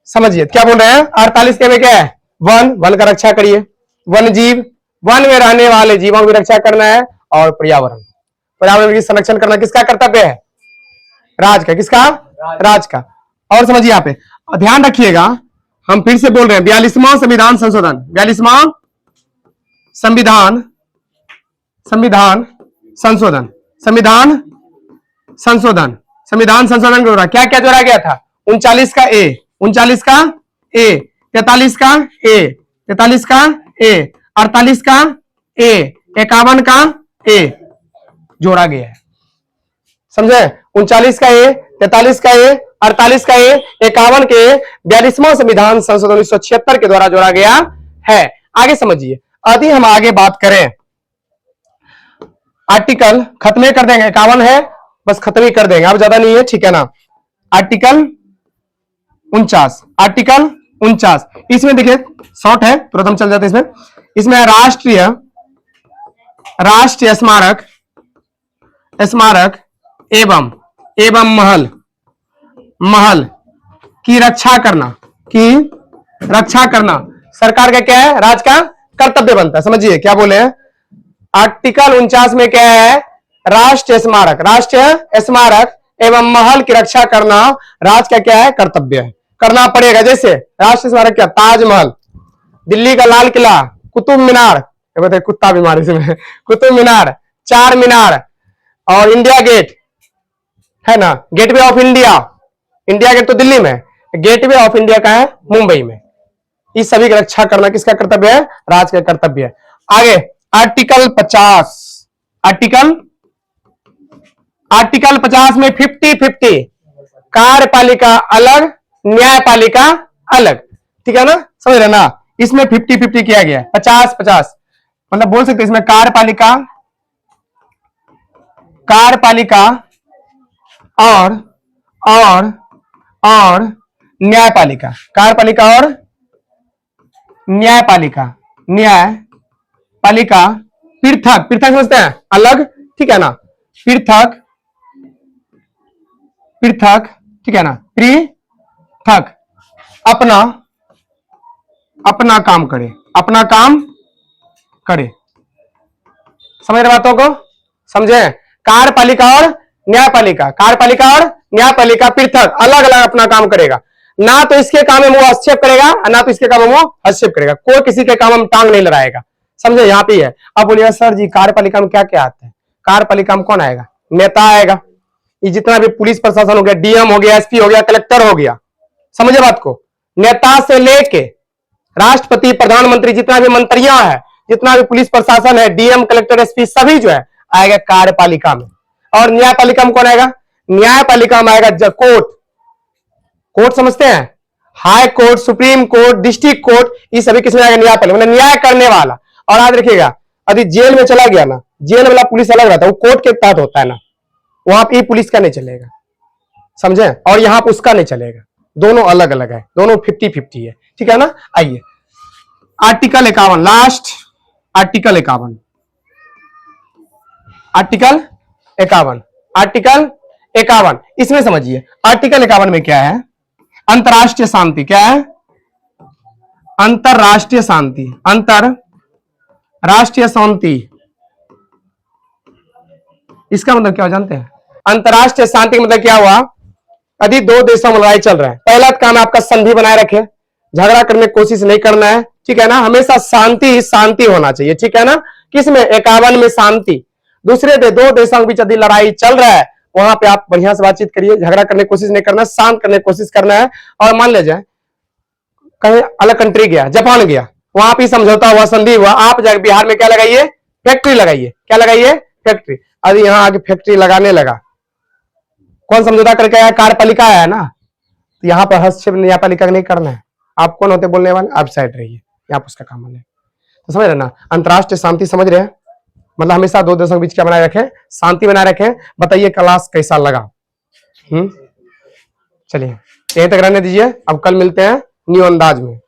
समझिए क्या बोल रहे हैं, 48 के में क्या है, वन का रक्षा करिए, वन जीव, वन में रहने वाले जीवों की रक्षा करना है, और पर्यावरण की संरक्षण करना किसका कर्तव्य है, राज का। किसका, राज का। और समझिए यहाँ पे ध्यान रखिएगा, हम फिर से बोल रहे हैं 42वां संविधान संशोधन, 42वां संविधान संशोधन के द्वारा क्या क्या जोड़ा गया था, 39 का ए, 43 का ए, 43 का ए, 43 का ए, 48 का ए, 51 का ए जोड़ा गया है, समझे। 39 का ए, 43 का ए, 48 का ए, 51 के 42वां संविधान संशोधन 1976 के द्वारा जोड़ा गया है। आगे समझिए, यदि हम आगे बात करें, आर्टिकल खत्म कर देंगे, 51 है बस खत्म ही कर देंगे, अब ज्यादा नहीं है, ठीक है ना। आर्टिकल 49 इसमें देखिए शॉर्ट है, तुरंत हम चल जाते हैं इसमें राष्ट्रीय स्मारक एवं महल की रक्षा करना सरकार का क्या है, राज का कर्तव्य बनता है। समझिए क्या बोले हैं, आर्टिकल 49 में क्या है, राष्ट्रीय स्मारक एवं महल की रक्षा करना राज का क्या है, कर्तव्य है, करना पड़ेगा। जैसे राष्ट्रीय स्मारक क्या, ताजमहल, दिल्ली का लाल किला, कुतुब मीनार, कुत्ता बीमारी से कुतुब मीनार, चार मीनार, और इंडिया गेट है ना, gateway of India, India gate तो दिल्ली में, गेटवे ऑफ इंडिया का है मुंबई में। इस सभी की रक्षा करना किसका कर्तव्य है, राज का कर्तव्य है। आगे आर्टिकल 50 में 50-50 कार्यपालिका अलग, न्यायपालिका अलग, ठीक है ना, समझ रहे ना। इसमें 50-50 किया गया है, 50-50, मतलब बोल सकते इसमें कार्यपालिका कार्यपालिका और न्यायपालिका, कार्यपालिका और न्यायपालिका, न्यायपालिका पृथक, पृथक समझते हैं अलग, ठीक है ना, पृथक, पृथक, ठीक है ना, पृथक अपना काम करे, अपना काम करे। समझ रहे बातों को? समझे? कार्यपालिका और न्यायपालिका, कार्यपालिका और न्यायपालिका पृथक अलग अलग अपना काम करेगा, ना तो इसके काम में वो हस्तक्षेप करेगा ना तो इसके काम में वो हस्तक्षेप करेगा, कोई किसी के काम में टांग नहीं लड़ाएगा। समझे? यहाँ पे है। अब बोलिए सर जी कार्यपालिका में क्या क्या आता है? कार्यपालिका में कौन आएगा? नेता आएगा, ये जितना भी पुलिस प्रशासन हो गया, डीएम हो गया, एसपी हो गया, कलेक्टर हो गया। समझे बात को? नेता से लेके राष्ट्रपति, प्रधानमंत्री, जितना भी मंत्रियां हैं, जितना भी पुलिस प्रशासन है, डीएम, कलेक्टर, एसपी सभी जो है आएगा कार्यपालिका में। और न्यायपालिका में कौन आएगा? न्यायपालिका में आएगा कोर्ट, कोर्ट समझते हैं, high court, supreme court, district court, ये सभी किसमें आएगा? न्यायपालिका, मतलब न्याय करने वाला। और याद रखिएगा यदि जेल में चला गया ना, जेल वाला पुलिस अलग रहता है, वो कोर्ट के तहत होता है ना, वहां पे पुलिस का नहीं चलेगा। समझे? और यहां पर उसका नहीं चलेगा, दोनों अलग अलग है, दोनों 50-50 है, ठीक है ना। आइए article 51, last article 51, article 51, article 51 इसमें समझिए आर्टिकल 51 में क्या है? अंतरराष्ट्रीय शांति। क्या है? अंतरराष्ट्रीय शांति, अंतरराष्ट्रीय शांति, इसका मतलब क्या जानते हैं? अंतरराष्ट्रीय शांति का मतलब क्या हुआ? यदि दो देशों में लड़ाई चल रहा है, पहला काम है आपका संधि बनाए रखे, झगड़ा करने की कोशिश नहीं करना है, ठीक है ना, हमेशा शांति शांति होना चाहिए, ठीक है ना। किसमें? 51 में शांति। दूसरे दो देशों के बीच यदि लड़ाई चल रहा है, वहां पे आप बढ़िया से बातचीत करिए, झगड़ा करने की कोशिश नहीं करना, शांत करने की कोशिश करना है। और मान लीजिए कहीं अलग कंट्री गया, जापान गया, वहां पे समझौता हुआ, संधि हुआ, आप जाकर बिहार में क्या लगाइए? फैक्ट्री लगाइए। क्या लगाइए? फैक्ट्री। अभी यहां आगे फैक्ट्री लगाने लगा, कौन समझौता करके आया? कार्यपालिका आया ना, तो यहाँ पर हस्तक्षेप न्यायपालिका नहीं करना है। आप कौन होते बोलने वाले? आप साइड रहिए, आप उसका काम है। तो समझ रहे ना, अंतरराष्ट्रीय शांति समझ रहे हैं, मतलब हमेशा दो देशों के बीच क्या बनाए रखें? शांति बनाए रखें। बताइए क्लास कैसा लगा? चलिए यहीं तक रहने दीजिए, अब कल मिलते हैं न्यू अंदाज में।